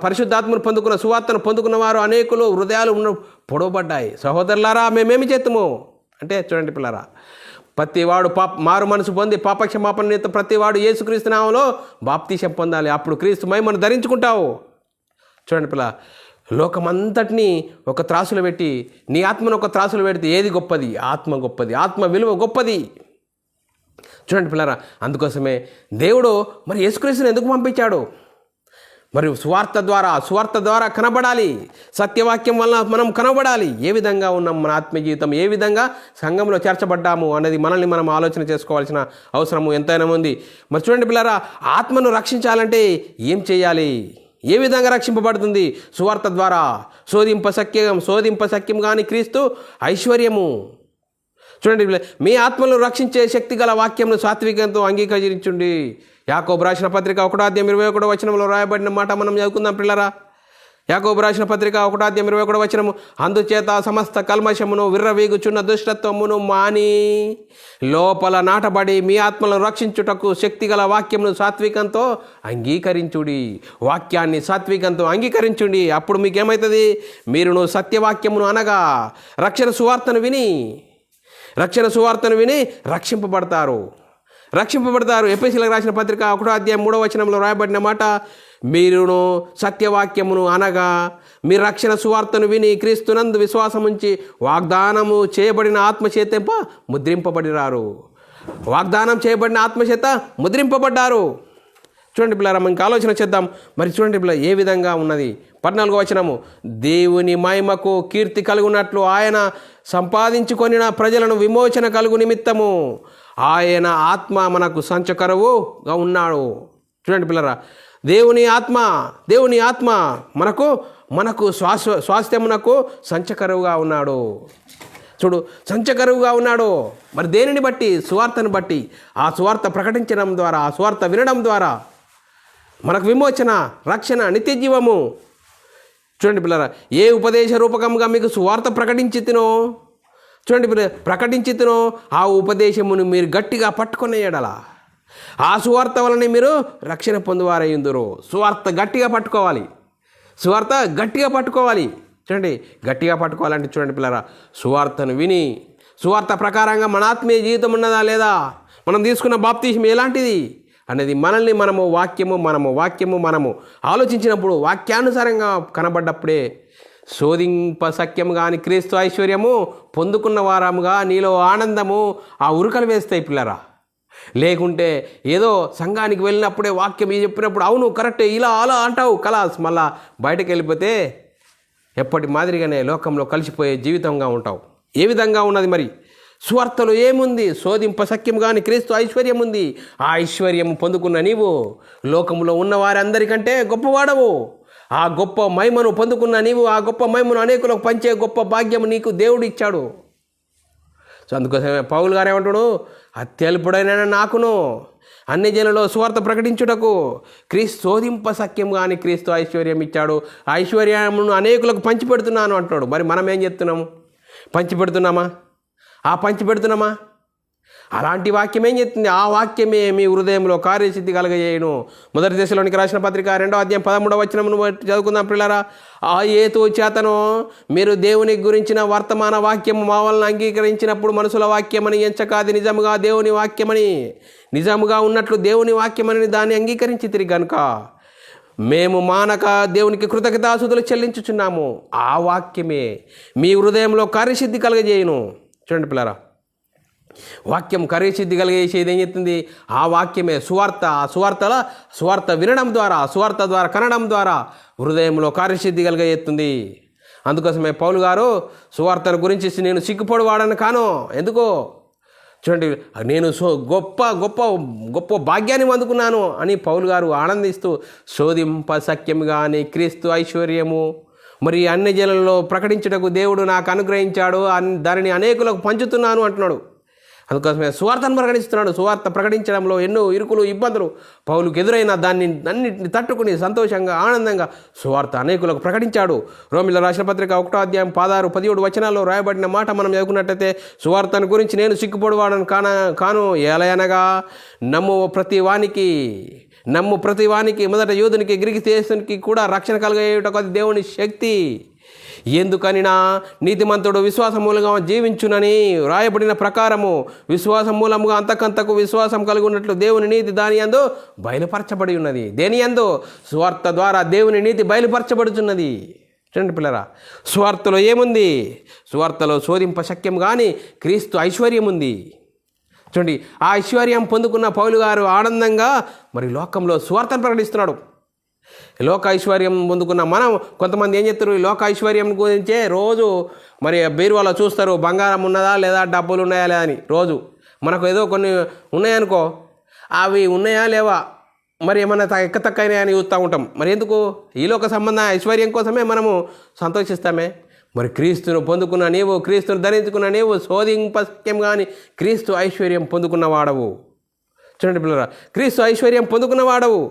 పరిశుద్ధాత్మను పొందుకున్న సువార్తను పొందుకున్న వారు అనేకులు హృదయాలు పొడవబడ్డాయి. సహోదరులారా, మేమేమి చేస్తాము అంటే, చూడండి పిల్లరా, ప్రతివాడు మారు మనసు పొంది పాపక్షమాపణ ప్రతివాడు యేసుక్రీస్తు నామములో బాప్తీసం పొందాలి. అప్పుడు క్రీస్తు మహిమను ధరించుకుంటావు. చూడండి పిల్ల, లోకమంతటినీ ఒక త్రాసులు పెట్టి నీ ఆత్మను ఒక త్రాసులు పెడితే ఏది గొప్పది? ఆత్మ గొప్పది, ఆత్మ విలువ గొప్పది. చూడండి పిల్లరా, అందుకోసమే దేవుడు మరి యేసుక్రీస్తుని ఎందుకు పంపించాడు? మరి సువార్త ద్వారా కనబడాలి. సత్యవాక్యం వల్ల మనం కనబడాలి. ఏ విధంగా ఉన్నాం, మన ఆత్మీయ జీవితం ఏ విధంగా సంఘంలో చేర్చబడ్డాము అనేది మనల్ని మనం ఆలోచన చేసుకోవాల్సిన అవసరము ఎంతైనా ఉంది. మరి చూడండి పిల్లరా, ఆత్మను రక్షించాలంటే ఏం చేయాలి? ఏ విధంగా రక్షింపబడుతుంది? సువార్త ద్వారా. శోధింప సఖ్యం కానీ క్రీస్తు ఐశ్వర్యము. చూడండి, మీ ఆత్మను రక్షించే శక్తి గల వాక్యంను సాత్వికంతో అంగీకరించుండి. యాకోబు రాసిన పత్రిక 1:21 వచనంలో రాయబడిన మాట మనం చదువుకుందాం పిల్లరా. యాకోబు రాసిన పత్రిక 1:21 వచనము, అందుచేత సమస్త కల్మషమును విర్రవీగుచున్న దుష్టత్వమును మాని లోపల నాటబడి మీ ఆత్మలను రక్షించుటకు శక్తిగల వాక్యమును సాత్వికంతో అంగీకరించుడి. వాక్యాన్ని సాత్వికంతో అంగీకరించుడి. అప్పుడు మీకేమవుతుంది? మీరును సత్యవాక్యమును అనగా రక్షణ సువార్తను విని రక్షణ సువార్తను విని రక్షింపబడతారు. ఎఫెసీయులకు రాసిన పత్రిక 1వ అధ్యాయం 3వ వచనంలో రాయబడిన మాట, మీరును సత్యవాక్యమును అనగా మీ రక్షణ సువార్తను విని క్రీస్తునందు విశ్వాసముంచి వాగ్దానము చేయబడిన ఆత్మచేత ముద్రింపబడినారు. వాగ్దానం చేయబడిన ఆత్మచేత ముద్రింపబడ్డారు. చూడండి పిల్లరా, ఇంకా ఆలోచన చేద్దాం. మరి చూడండి పిల్ల ఏ విధంగా ఉన్నది. 14వ వచనము, దేవుని మహిమకు కీర్తి కలుగునట్లు ఆయన సంపాదించుకొనిన ప్రజలను విమోచన కలుగు నిమిత్తము ఆయన ఆత్మ మనకు సంచకరువుగా ఉన్నాడు. చూడండి పిల్లరా, దేవుని ఆత్మ మనకు స్వాస్థ్యమునకు సంచకరువుగా ఉన్నాడు. చూడు, సంచకరువుగా ఉన్నాడు. మరి దేనిని బట్టి? సువార్తను బట్టి. ఆ సువార్త ప్రకటించడం ద్వారా, ఆ సువార్త వినడం ద్వారా మనకు విమోచన, రక్షణ, నిత్య జీవము. చూడండి పిల్లరా, ఏ ఉపదేశ రూపకంగా మీకు సువార్త ప్రకటించితినో ఆ ఉపదేశమును మీరు గట్టిగా పట్టుకునే ఎడల ఆ సువార్త వలన మీరు రక్షణ పొందువారయ్యుందురు. సువార్త గట్టిగా పట్టుకోవాలి. చూడండి, గట్టిగా పట్టుకోవాలంటే చూడండి పిల్లరా, సువార్తను విని సువార్త ప్రకారంగా మన ఆత్మీయ జీవితం ఉన్నదా లేదా, మనం తీసుకున్న బాప్తిస్మం ఎలాంటిది అనేది మనము వాక్యము ఆలోచించినప్పుడు, వాక్యానుసారంగా కనబడ్డప్పుడే శోధింప సఖ్యము కానీ క్రీస్తు ఐశ్వర్యము పొందుకున్న వారముగా నీలో ఆనందము ఆ ఉరుకలు వేస్తాయి పిల్లరా. లేకుంటే ఏదో సంఘానికి వెళ్ళినప్పుడే వాక్యం చెప్పినప్పుడు అవును కరెక్టే ఇలా అలా అంటావు, కలాస్ మళ్ళా బయటకు వెళ్ళిపోతే ఎప్పటి మాదిరిగానే లోకంలో కలిసిపోయే జీవితంగా ఉంటావు. ఏ విధంగా ఉన్నది మరి? సువార్తలో ఏముంది? శోధింప సఖ్యం కానీ క్రీస్తు ఐశ్వర్యం ఉంది. ఆ ఐశ్వర్యం పొందుకున్న నీవు లోకంలో ఉన్న వారందరికంటే గొప్పవాడవు. ఆ గొప్ప మహిమను పొందుకున్న నీవు ఆ గొప్ప మహిమను అనేకులకు పంచే గొప్ప భాగ్యం నీకు దేవుడు ఇచ్చాడు. సో అందుకోసమే పౌలు గారు ఏమంటాడు, అత్యల్పుడైన నాకును అన్ని జనులలో సువార్త ప్రకటించుటకు శోధింప సఖ్యం కానీ క్రీస్తు ఐశ్వర్యం ఇచ్చాడు. ఆ ఐశ్వర్యమును అనేకులకు పంచిపెడుతున్నాను అంటున్నాడు. మరి మనం ఏం చెప్తున్నాము? పంచిపెడుతున్నామా? అలాంటి వాక్యం ఏం చెప్తుంది? ఆ వాక్యమే మీ హృదయంలో కార్యసిద్ధి కలగజేయును. 1 దశలోనికి రాసిన పత్రిక 2వ అధ్యాయం 13వ వచనమును చదువుకుందాం పిల్లరా. ఆ హేతు చేతను మీరు దేవుని గురించిన వర్తమాన వాక్యము మా వలన అంగీకరించినప్పుడు మనుషుల వాక్యమని ఎంచకాది నిజముగా దేవుని వాక్యమని, నిజముగా ఉన్నట్లు దేవుని వాక్యమని దాన్ని అంగీకరించి గనుక మేము మానక దేవునికి కృతజ్ఞతాస్తుతులు చెల్లించుచున్నాము. ఆ వాక్యమే మీ హృదయంలో కార్యసిద్ధి కలగజేయును. చూడండి పిల్లరా, వాక్యం కార్యసిద్ధి కలిగేసేది ఏం చెప్తుంది? ఆ వాక్యమే సువార్త. ఆ సువార్త వినడం ద్వారా, సువార్త ద్వారా కనడం ద్వారా హృదయంలో కార్యసిద్ధి కలిగేస్తుంది. అందుకోసమే పౌలు గారు సువార్తను గురించి నేను సిగ్గుపడివాడని కాను. ఎందుకో చూడండి, నేను గొప్ప భాగ్యాన్ని అందుకున్నాను అని పౌలు గారు ఆనందిస్తూ శోధింప సఖ్యం కానీ క్రీస్తు ఐశ్వర్యము మరి అన్ని జనులలో ప్రకటించుటకు దేవుడు నాకు అనుగ్రహించాడు, దానిని అనేకులకు పంచుతున్నాను అంటున్నాడు. అందుకోసమే సువార్తను ప్రకటిస్తున్నాడు. సువార్త ప్రకటించడంలో ఎన్నో ఇరుకులు, ఇబ్బందులు పౌలుకు ఎదురైన దాన్ని అన్నింటిని తట్టుకుని సంతోషంగా, ఆనందంగా సువార్త అనేకులకు ప్రకటించాడు. రోమీయులకు రాసిన పత్రిక 1వ అధ్యాయం 16, 17 వచనాల్లో రాయబడిన మాట మనం చదువుకున్నట్టయితే, సువార్తను గురించి నేను సిగ్గుపడివాడను కాను. ఎలయనగా నమ్ము ప్రతి వానికి మొదట యూదునికి గ్రీకు దేశానికి కూడా రక్షణ కలుగేయుటకు అది దేవుని శక్తి. ఎందుకనినా నీతిమంతుడు విశ్వాసం మూలంగా జీవించునని రాయబడిన ప్రకారము విశ్వాసం మూలముగా అంతకంతకు విశ్వాసం కలిగి ఉన్నట్లు దేవుని నీతి దాని యందు బయలుపరచబడి ఉన్నది. దేని యందు? సువార్త ద్వారా దేవుని నీతి బయలుపరచబడుతున్నది. చూడండి పిల్లరా, సువార్తలో ఏముంది? సువార్తలో శోధింప శక్యం కానీ క్రీస్తు ఐశ్వర్యం ఉంది. చూడండి, ఆ ఐశ్వర్యం పొందుకున్న పౌలు గారు ఆనందంగా మరి లోకంలో సువార్తను ప్రకటిస్తున్నాడు. లోక ఐశ్వర్యం పొందుకున్న మనం కొంతమంది ఏం చెప్తారు? ఈ లోక ఐశ్వర్యం గురించే రోజు మరి బీరువాలో చూస్తారు, బంగారం ఉన్నదా లేదా, డబ్బులు ఉన్నాయా లేదా అని. రోజు మనకు ఏదో కొన్ని ఉన్నాయనుకో, అవి ఉన్నాయా లేవా, మరి ఏమన్నా తక్కువైనా అని చూస్తూ ఉంటాం. మరి ఎందుకు? ఈ లోక సంబంధ ఐశ్వర్యం కోసమే మనము సంతోషిస్తామే. మరి క్రీస్తును పొందుకున్న నీవు, క్రీస్తును ధరించుకున్న నీవు శోధింపశక్యం కానీ క్రీస్తు ఐశ్వర్యం పొందుకున్నవాడవు. చూడండి పిల్లరా, క్రీస్తు ఐశ్వర్యం పొందుకున్నవాడవు.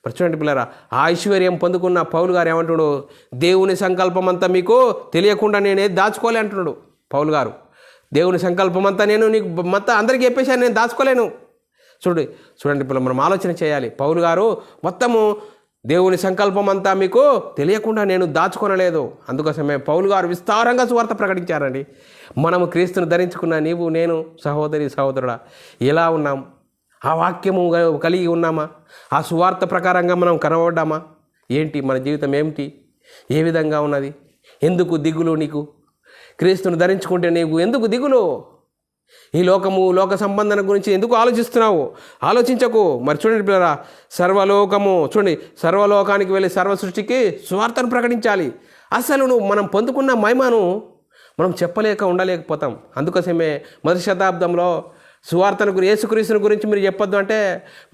మరి చూడండి పిల్లరా, ఆ ఐశ్వర్యం పొందుకున్న పౌలు గారు ఏమంటున్నాడు? దేవుని సంకల్పం అంతా మీకు తెలియకుండా నేనే దాచుకోలే అంటున్నాడు పౌలు గారు. దేవుని సంకల్పం అంతా నేను నీకు మొత్తం అందరికీ చెప్పేశాను, నేను దాచుకోలేను. చూడండి పిల్లలు, మనం ఆలోచన చేయాలి. పౌలు గారు మొత్తము దేవుని సంకల్పం అంతా మీకు తెలియకుండా నేను దాచుకొనలేదు. అందుకోసమే పౌలు గారు విస్తారంగా సువార్త ప్రకటించారండి. మనము క్రీస్తును ధరించుకున్న నీవు, నేను, సహోదరి సహోదరుడా ఎలా ఉన్నాం? ఆ వాక్యము కలిగి ఉన్నామా? ఆ సువార్త ప్రకారంగా మనం కనబడ్డామా? ఏంటి మన జీవితం ఏమిటి? ఏ విధంగా ఉన్నది? ఎందుకు దిగులు నీకు? క్రీస్తును ధరించుకుంటే నీకు ఎందుకు దిగులు? ఈ లోక సంబంధం గురించి ఎందుకు ఆలోచిస్తున్నావు? ఆలోచించకు. మరి చూడండి పిల్లరా, చూడండి, సర్వలోకానికి వెళ్ళి సర్వ సృష్టికి సువార్తను ప్రకటించాలి. అసలు మనం పొందుకున్న మహిమను మనం చెప్పలేక ఉండలేకపోతాం. అందుకోసమే మొదటి శతాబ్దంలో సువార్తను గురించి, యేసుక్రీస్తుని గురించి మీరు చెప్పొద్దు అంటే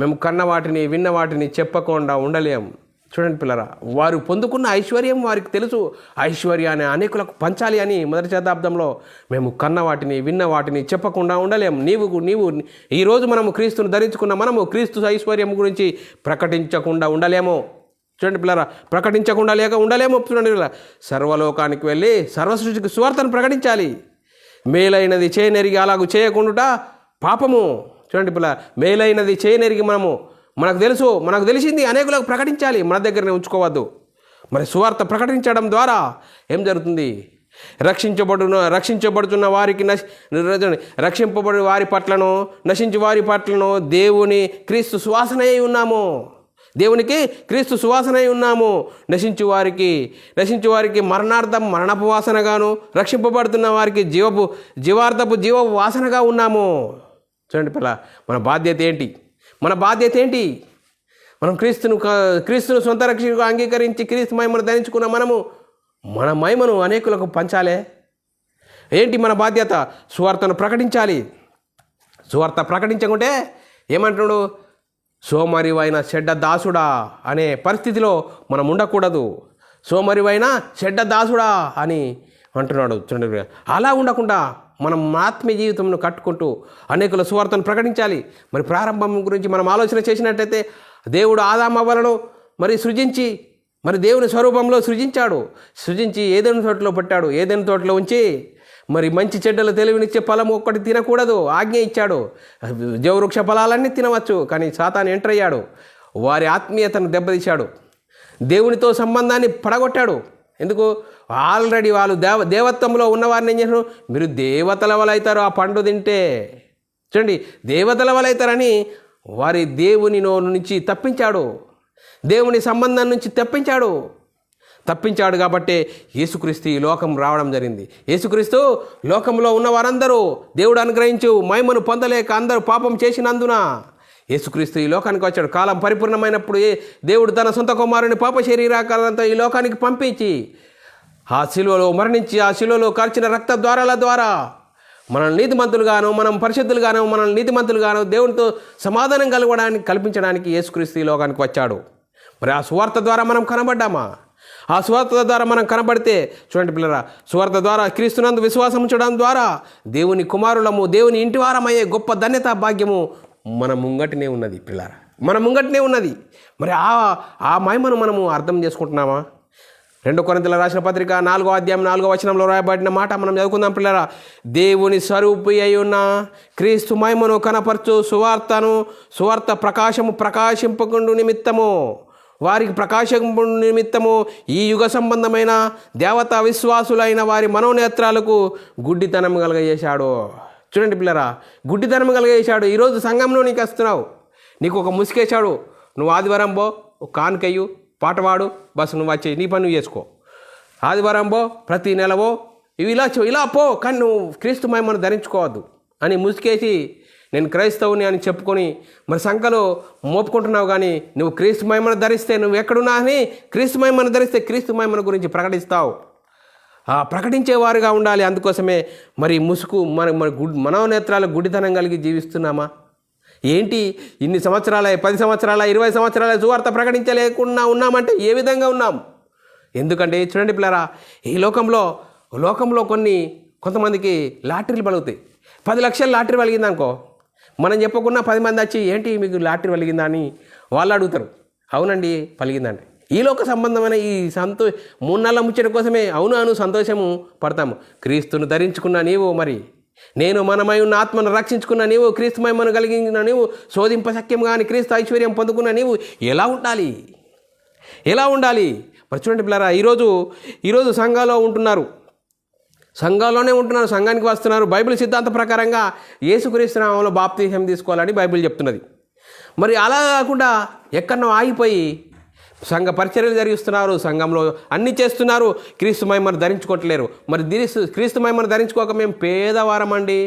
మేము కన్న వాటిని విన్న వాటిని చెప్పకుండా ఉండలేం. చూడండి పిల్లరా, వారు పొందుకున్న ఐశ్వర్యం వారికి తెలుసు. ఐశ్వర్యాన్ని అనేకులకు పంచాలి అని మొదటి శతాబ్దంలో మేము కన్న వాటిని విన్న వాటిని చెప్పకుండా ఉండలేము. నీవు ఈరోజు మనము క్రీస్తును ధరించుకున్న మనము క్రీస్తు ఐశ్వర్యం గురించి ప్రకటించకుండా ఉండలేము. చూడండి పిల్లరా, ప్రకటించకుండా ఉండలేము. చూడండి పిల్లరా, సర్వలోకానికి వెళ్ళి సర్వసృష్టికి సువార్తను ప్రకటించాలి. మేలైనది చేయనెరిగి అలాగూ చేయకుండా పాపము. చూడండి పిల్లరా, మేలైనది చేయనెరిగి మనకు తెలిసింది అనేకులకు ప్రకటించాలి, మన దగ్గరనే ఉంచుకోవద్దు. మరి సువార్త ప్రకటించడం ద్వారా ఏం జరుగుతుంది? రక్షించబడుతున్న వారికి రక్షింపబడి వారి పట్లను, నశించి వారి పట్లను క్రీస్తు సువాసనై ఉన్నాము. దేవునికి క్రీస్తు సువాసనై ఉన్నాము. నశించు వారికి మరణపు వాసనగాను, రక్షింపబడుతున్న వారికి జీవ వాసనగా ఉన్నాము. చూడండి పిల్ల, మన బాధ్యత ఏంటి? మనం క్రీస్తును సొంత రక్షకుగా అంగీకరించి క్రీస్తు మహిమను ధరించుకున్న మన మహిమను అనేకులకు పంచాలే. ఏంటి మన బాధ్యత? సువార్తను ప్రకటించాలి. సువార్త ప్రకటించకుంటే ఏమంటున్నాడు? సోమరివైన చెడ్డ దాసుడా అనే పరిస్థితిలో మనం ఉండకూడదు. సోమరివైన చెడ్డ దాసుడా అని అంటున్నాడు. చూడండి, అలా ఉండకుండా మనం ఆత్మీయ జీవితంను కట్టుకుంటూ అనేకుల సువార్తను ప్రకటించాలి. మరి ప్రారంభం గురించి మనం ఆలోచన చేసినట్టయితే దేవుడు ఆదాము అవ్వలను సృజించి దేవుని స్వరూపంలో సృజించి ఏదైనా తోటలో పెట్టాడు. ఏదైనా తోటలో ఉంచి మంచి చెడ్డలు తెలివినిచ్చే ఫలము ఒక్కటి తినకూడదు ఆజ్ఞ ఇచ్చాడు. జీవవృక్ష ఫలాలన్నీ తినవచ్చు. కానీ సాతాను ఎంటర్ అయ్యాడు, వారి ఆత్మీయతను దెబ్బతీశాడు, దేవునితో సంబంధాన్ని పడగొట్టాడు. ఎందుకు? ఆల్రెడీ వాళ్ళు దేవత్వంలో ఉన్నవారిని ఏం చేశారు? మీరు దేవతల వల్ల అవుతారు ఆ పండు తింటే. చూడండి, దేవతల వల్ల అవుతారని వారి దేవుని నుంచి తప్పించాడు, దేవుని సంబంధం నుంచి తప్పించాడు కాబట్టి యేసుక్రీస్తు ఈ లోకం రావడం జరిగింది. యేసుక్రీస్తు లోకంలో ఉన్న వారందరూ దేవుడు అనుగ్రహించు మహిమను పొందలేక అందరూ పాపం చేసినందున యేసుక్రీస్తు ఈ లోకానికి వచ్చాడు. కాలం పరిపూర్ణమైనప్పుడు దేవుడు తన సొంత కుమారుని పాప శరీరాకారంతో ఈ లోకానికి పంపించి ఆ శిలువలో మరణించి ఆ శిలువలో కార్చిన రక్త ద్వారాల ద్వారా మనల్ని నీతిమంతులుగాను, మనం పరిశుద్ధులుగాను, మనల్ని నీతిమంతులుగాను దేవునితో సమాధానం కల్పించడానికి యేసుక్రీస్తు ఈ లోకానికి వచ్చాడు. మరి ఆ సువార్త ద్వారా మనం కనబడ్డామా? ఆ సువార్త ద్వారా మనం కనబడితే చూడండి పిల్లరా, సువార్త ద్వారా క్రీస్తునందు విశ్వాసం ఉంచడం ద్వారా దేవుని కుమారులము, దేవుని ఇంటివారమయ్యే గొప్ప ధన్యత భాగ్యము మన ముంగటినే ఉన్నది పిల్లరా, మన ముంగటినే ఉన్నది. మరి ఆ మహిమను మనము అర్థం చేసుకుంటున్నామా? 2 కొరింథీయులకు రాసిన పత్రిక 4వ అధ్యాయం 4వ వచనంలో రాయబడిన మాట మనం చదువుకుందాం పిల్లరా. దేవుని స్వరూపి అయి ఉన్న క్రీస్తు మహిమను కనపరచు సువార్త ప్రకాశింపకుండు నిమిత్తము, వారికి ప్రకాశింపు నిమిత్తము ఈ యుగ సంబంధమైన దేవతా విశ్వాసులైన వారి మనోనేత్రాలకు గుడ్డితనం కలగజేశాడు. చూడండి పిల్లరా, గుడ్డితనం కలగజేశాడు. ఈరోజు సంఘంలో నీకు వస్తున్నావు, నీకు ఒక ముసుకేశాడు, నువ్వు ఆదివారం పో, ఒక కానుకయ్యు, పాటవాడు, బస్సు నువ్వు వచ్చి నీ పని నువ్వు చేసుకో. ఆదివారం పో, ప్రతి నెలవో, ఇలా పో, కానీ నువ్వు క్రీస్తు మహిమను ధరించుకోవద్దు అని ముసుకేసి నేను క్రైస్తవుని అని చెప్పుకొని సంఖ్యలో మోపుకుంటున్నావు. కానీ నువ్వు క్రీస్తు మహిమను ధరిస్తే, నువ్వు ఎక్కడున్నా అని క్రీస్తు మహిమను ధరిస్తే క్రీస్తు మహిమను గురించి ప్రకటిస్తావు. ప్రకటించేవారుగా ఉండాలి. అందుకోసమే ముసుగు మనోనేత్రాలకు గుడ్డితనం కలిగి జీవిస్తున్నామా? ఏంటి ఇన్ని సంవత్సరాల 10 సంవత్సరాల 20 సంవత్సరాల సువార్త ప్రకటించలేకుండా ఉన్నామంటే ఏ విధంగా ఉన్నాం? ఎందుకంటే చూడండి పిల్లరా, ఈ లోకంలో కొంతమందికి లాటరీలు పలుగుతాయి. 10 లక్షల లాటరీ పలిగిందనుకో, మనం చెప్పకుండా 10 మంది వచ్చి ఏంటి మీకు లాటరీ పలిగిందా అని వాళ్ళు అడుగుతారు. అవునండి పలిగిందండి. ఈ లోక సంబంధమైన ఈ 3 నెలల ముచ్చట కోసమే అవును సంతోషము పడతాము. క్రీస్తును ధరించుకున్న నీవు, నేను మనమై ఉన్న ఆత్మను రక్షించుకున్న నీవు, క్రీస్తు మహిమను కలిగిన నీవు, శోధింపశక్యం కానీ క్రీస్తు ఐశ్వర్యం పొందుకున్న నీవు ఎలా ఉండాలి? ఎలా ఉండాలి? మరి చూడండి పిల్లరా, ఈరోజు సంఘాల్లో ఉంటున్నారు, సంఘాల్లోనే ఉంటున్నారు, సంఘానికి వస్తున్నారు. బైబిల్ సిద్ధాంత ప్రకారంగా యేసుక్రీస్తు నామములో బాప్తిసం తీసుకోవాలని బైబిల్ చెప్తున్నది. మరి అలా కాకుండా ఎక్కడనో ఆగిపోయి సంఘ పరిచర్యలు జరిగిస్తున్నారు, సంఘంలో అన్నీ చేస్తున్నారు, క్రీస్తు మహిమను ధరించుకోవట్లేరు. మరి క్రీస్తు మహిమను ధరించుకోక మేము పేదవారమండి,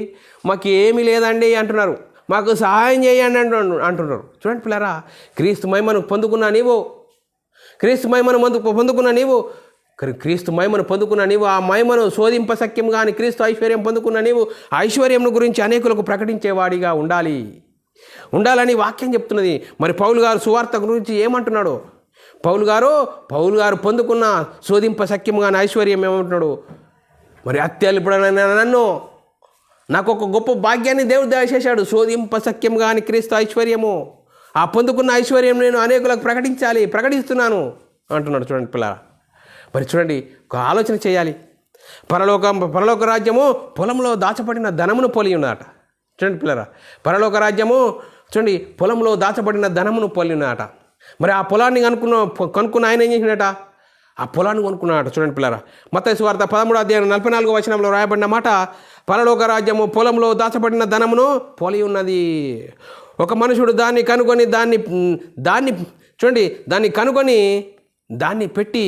మాకు ఏమీ లేదండి అంటున్నారు, మాకు సహాయం చేయండి అంటున్నారు. చూడండి పిల్లరా, క్రీస్తు మహిమను పొందుకున్న నీవు, క్రీస్తు మహిమను పొందుకున్న నీవు, క్రీస్తు మహిమను పొందుకున్న నీవు, ఆ మహిమను శోధింప సఖ్యం కానీ క్రీస్తు ఐశ్వర్యం పొందుకున్న నీవు ఐశ్వర్యం గురించి అనేకులకు ప్రకటించేవాడిగా ఉండాలని వాక్యం చెప్తున్నది. మరి పౌలు గారు సువార్త గురించి ఏమంటున్నాడు? పౌలు గారు పొందుకున్న శోధింప సఖ్యం కానీ ఐశ్వర్యం ఏమంటున్నాడు? మరి అత్యల్పుడైన నన్ను, నాకు ఒక గొప్ప భాగ్యాన్ని దేవుడు దయచేశాడు, శోధింప సఖ్యం కానీ క్రీస్తు ఐశ్వర్యము, ఆ పొందుకున్న ఐశ్వర్యం నేను అనేకులకు ప్రకటిస్తున్నాను అంటున్నాడు. చూడండి పిల్లరా, మరి చూడండి, ఒక ఆలోచన చేయాలి. పరలోక రాజ్యము పొలంలో దాచబడిన ధనమును పోలి ఉన్నదట. చూడండి పిల్లరా, పరలోక రాజ్యము చూడండి పొలంలో దాచబడిన ధనమును పోలి ఉన్నదట. మరి ఆ పొలాన్ని కనుక్కున్న ఆయన ఏం చేసినట? ఆ పొలాన్ని కొనుక్కున్నాడట. చూడండి పిల్లరా, మత్తయి సువార్త 13:44 రాయబడిన మాట, పరలోక రాజ్యము పొలంలో దాచబడిన ధనమును పోలి ఉన్నది. ఒక మనుషుడు దాన్ని కనుగొని దాన్ని పెట్టి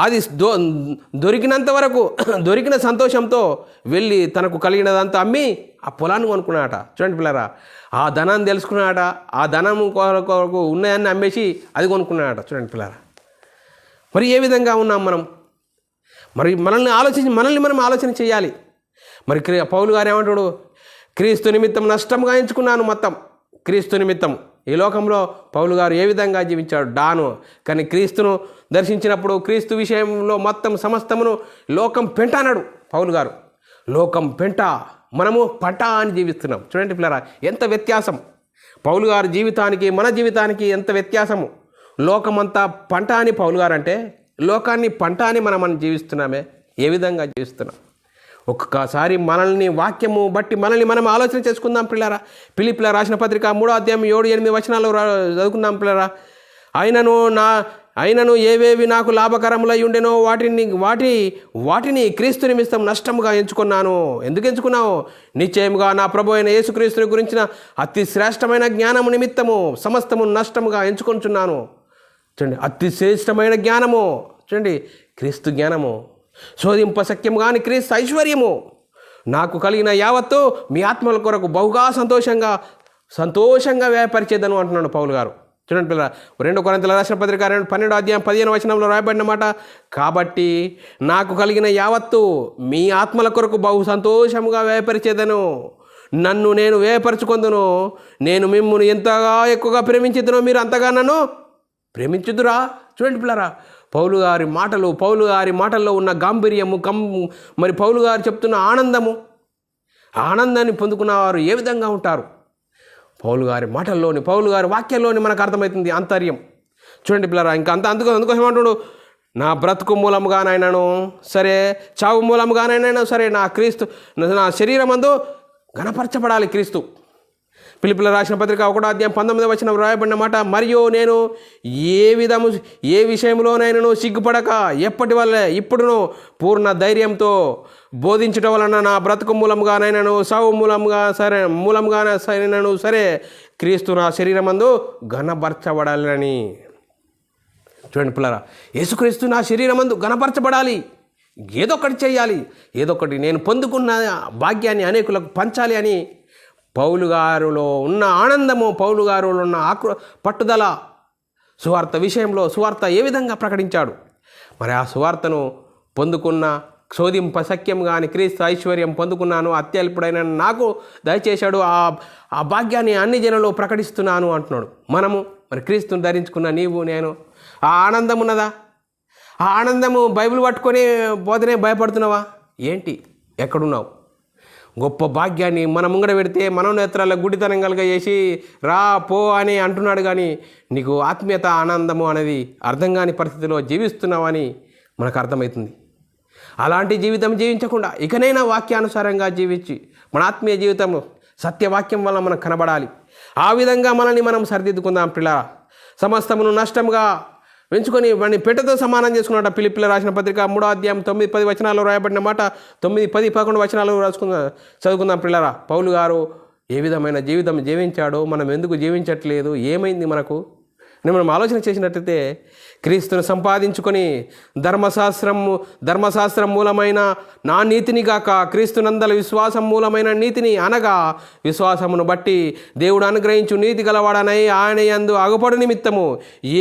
అది దొరికినంత వరకు దొరికిన సంతోషంతో వెళ్ళి తనకు కలిగినదంతా అమ్మి ఆ పొలాన్ని కొనుక్కున్నాడట. చూడండి పిల్లరా, ఆ ధనాన్ని తెలుసుకున్నాడట, ఆ ధనం కొరకు ఉన్నాయన్ని అమ్మేసి అది కొనుక్కున్నాడట. చూడండి పిల్లరా, మరి ఏ విధంగా ఉన్నాం మనం? మరి మనల్ని మనం ఆలోచన చేయాలి. మరి పౌలు గారు ఏమంటాడు? క్రీస్తు నిమిత్తం నష్టంగా ఎంచుకున్నాను మొత్తం. క్రీస్తు నిమిత్తం ఈ లోకంలో పౌలు గారు ఏ విధంగా జీవించాడు? కానీ క్రీస్తును దర్శించినప్పుడు క్రీస్తు విషయంలో మొత్తం సమస్తమును లోకం పెంట అన్నాడు పౌలు గారు. లోకం పెంట, మనము పంట అని జీవిస్తున్నాం. చూడండి పిల్లరా, ఎంత వ్యత్యాసం! పౌలు గారి జీవితానికి మన జీవితానికి ఎంత వ్యత్యాసము! లోకమంతా పంట అని పౌలు గారు అంటే, లోకాన్ని పంట అని మనం జీవిస్తున్నామే. ఏ విధంగా జీవిస్తున్నాం? ఒక్కసారి మనల్ని వాక్యము బట్టి మనల్ని మనం ఆలోచన చేసుకుందాం పిల్లరా. ఫిలిప్పీయులకు రాసిన పత్రిక 3:7-8 చదువుకుందాం పిల్లరా. అయినను ఏవేవి నాకు లాభకరములై ఉండెనో వాటిని క్రీస్తు నిమిత్తం నష్టముగా ఎంచుకున్నాను. ఎందుకు ఎంచుకున్నావు? నిశ్చయముగా నా ప్రభు అయిన యేసుక్రీస్తుని గురించిన అతి శ్రేష్టమైన జ్ఞానము నిమిత్తము సమస్తము నష్టముగా ఎంచుకొంచున్నాను. చూడండి, అతి శ్రేష్టమైన జ్ఞానము, చూడండి క్రీస్తు జ్ఞానము, శోధింప సఖ్యము కాని క్రీస్తు ఐశ్వర్యము నాకు కలిగిన యావత్తు మీ ఆత్మల కొరకు బహుగా సంతోషంగా వ్యాపరిచేదను అంటున్నాడు పౌలు గారు. చూడండి పిల్లరా, 2 కొరింథీయులకు రాసిన పత్రిక 12:15 రాయబడిన మాట, కాబట్టి నాకు కలిగిన యావత్తు మీ ఆత్మల కొరకు బహు సంతోషముగా వ్యాపరిచేదను, నన్ను నేను వ్యాపరుచుకొందును, నేను మిమ్మును ఎంతగా ఎక్కువగా ప్రేమించుదునో మీరు అంతగా నన్ను ప్రేమించుదురా. చూడండి పిల్లరా, పౌలు గారి మాటల్లో ఉన్న గాంభీర్యము, మరి పౌలు గారు చెప్తున్న ఆనందాన్ని పొందుకున్న వారు ఏ విధంగా ఉంటారు? పౌలు గారి వాక్యంలోని మనకు అర్థమవుతుంది అంతర్యం. చూడండి పిల్లరా, ఇంకా అందుకోసం ఏమంటాడు? నా బ్రతుకు మూలముగానైనాను సరే, చావు మూలముగానైనా సరే, నా శరీరమందు ఘనపరచబడాలి క్రీస్తు. ఫిలిప్పీయులకు రాసిన పత్రిక 1:19 రాయబడిన మాట, మరియు నేను ఏ విషయంలోనైనా సిగ్గుపడక ఎప్పటి వల్ల ఇప్పుడును పూర్ణ ధైర్యంతో బోధించడం వలన నా బ్రతుకు మూలంగానైనాను సావు మూలంగానైనాను సరే క్రీస్తు నా శరీరమందు ఘనపరచబడాలని. చూడండి పిల్లరా, యేసుక్రీస్తు నా శరీరమందు ఘనపరచబడాలి, ఏదో ఒకటి చేయాలి, ఏదో ఒకటి నేను పొందుకున్న భాగ్యాన్ని అనేకులకు పంచాలి అని పౌలు గారిలో ఉన్న ఆనందము, పౌలు గారిలో ఉన్న పట్టుదల, సువార్త ఏ విధంగా ప్రకటించాడు? మరి ఆ సువార్తను పొందుకున్న శోధింప సఖ్యం కానీ క్రీస్తు ఐశ్వర్యం పొందుకున్నాను, అత్యల్పుడైన నాకు దయచేశాడు, ఆ భాగ్యాన్ని అన్ని జనంలో ప్రకటిస్తున్నాను అంటున్నాడు. మరి క్రీస్తుని ధరించుకున్న నీవు నేను ఆ ఆనందం ఉన్నదా? ఆ ఆనందము బైబిల్ పట్టుకొని పోతేనే భయపడుతున్నావా ఏంటి? ఎక్కడున్నావు? గొప్ప భాగ్యాన్ని మన ముంగడ పెడితే మనోనేత్రాల గుడితనం చేసి రా పో అని అంటున్నాడు, కానీ నీకు ఆత్మీయత ఆనందము అనేది అర్థం కాని పరిస్థితిలో జీవిస్తున్నావని మనకు అర్థమవుతుంది. అలాంటి జీవితం జీవించకుండా ఇకనైనా వాక్యానుసారంగా జీవించి మన ఆత్మీయ జీవితం సత్యవాక్యం వల్ల మనకు కనబడాలి. ఆ విధంగా మనల్ని మనం సరిదిద్దుకుందాం పిల్ల. సమస్తమును నష్టంగా ఎంచుకొని వాడిని పెట్టతో సమానం చేసుకున్నట. ఫిలిప్పీయులకు రాసిన పత్రిక 3వ అధ్యాయం 9-10 వచనాల్లో రాయబడిన మాట 9, 10, 11 వచనాలు చదువుకుందాం పిల్లరా. పౌలు గారు ఏ విధమైన జీవితం జీవించాడో మనం ఎందుకు జీవించట్లేదు, ఏమైంది మనకు అని మనం ఆలోచన చేసినట్లయితే, క్రీస్తును సంపాదించుకొని ధర్మశాస్త్రం మూలమైన నా నీతిని గాక క్రీస్తునందల విశ్వాసం మూలమైన నీతిని, అనగా విశ్వాసమును బట్టి దేవుడు అనుగ్రహించు నీతి గలవాడనై ఆయన యందు అగపడు నిమిత్తము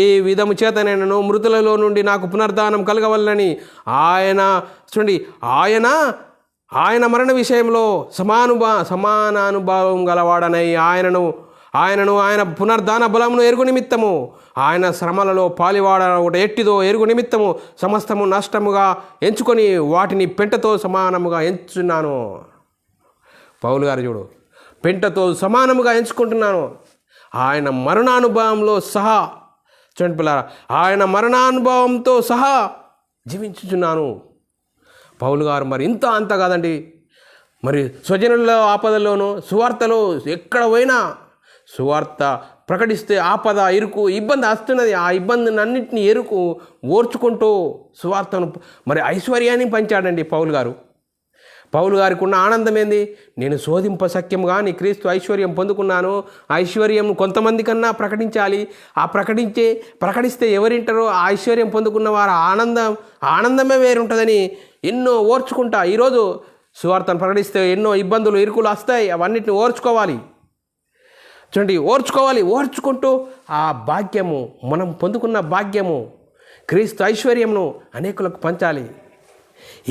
ఏ విధము చేతనైనను మృతులలో నుండి నాకు పునరుద్ధానం కలగవలనని ఆయన మరణ విషయంలో సమానానుభావం గలవాడనై ఆయన పునరుద్ధాన బలమును ఎరుగు నిమిత్తము, ఆయన శ్రమలలో పాలివాడ ఒకటి ఎట్టిదో ఎరుగు నిమిత్తము సమస్తము నష్టముగా ఎంచుకొని వాటిని పెంటతో సమానముగా ఎంచున్నాను. పౌలు గారు చూడు, పెంటతో సమానముగా ఎంచుకుంటున్నాను. ఆయన మరణానుభవంలో సహా, చూడండి పిల్లరా, ఆయన మరణానుభవంతో సహా జీవించుచున్నాను. పౌలు గారు మరి ఇంత అంత కాదండి, మరి స్వజనుల ఆపదల్లోనూ సువార్తలో ఎక్కడ పోయినా సువార్త ప్రకటిస్తే ఆపద, ఇరుకు, ఇబ్బంది వస్తున్నది. ఆ ఇబ్బందిని అన్నింటినీ ఓర్చుకుంటూ సువార్తను మరి ఐశ్వర్యాన్ని పంచాడండి పౌలు గారు. పౌలు గారికి ఉన్న ఆనందం ఏంది? నేను శోధింపశక్యంగా నీ క్రీస్తు ఐశ్వర్యం పొందుకున్నాను. ఐశ్వర్యం కొంతమంది కన్నా ప్రకటించాలి. ప్రకటిస్తే ఎవరింటారో ఆ ఐశ్వర్యం పొందుకున్న వారు ఆనందమే వేరుంటుందని ఎన్నో ఓర్చుకుంటా. ఈరోజు సువార్తను ప్రకటిస్తే ఎన్నో ఇబ్బందులు, ఇరుకులు వస్తాయి. అవన్నిటిని ఓర్చుకోవాలి. చూడండి, ఓర్చుకుంటూ ఆ భాగ్యము, మనం పొందుకున్న భాగ్యము, క్రీస్తు ఐశ్వర్యమును అనేకులకు పంచాలి.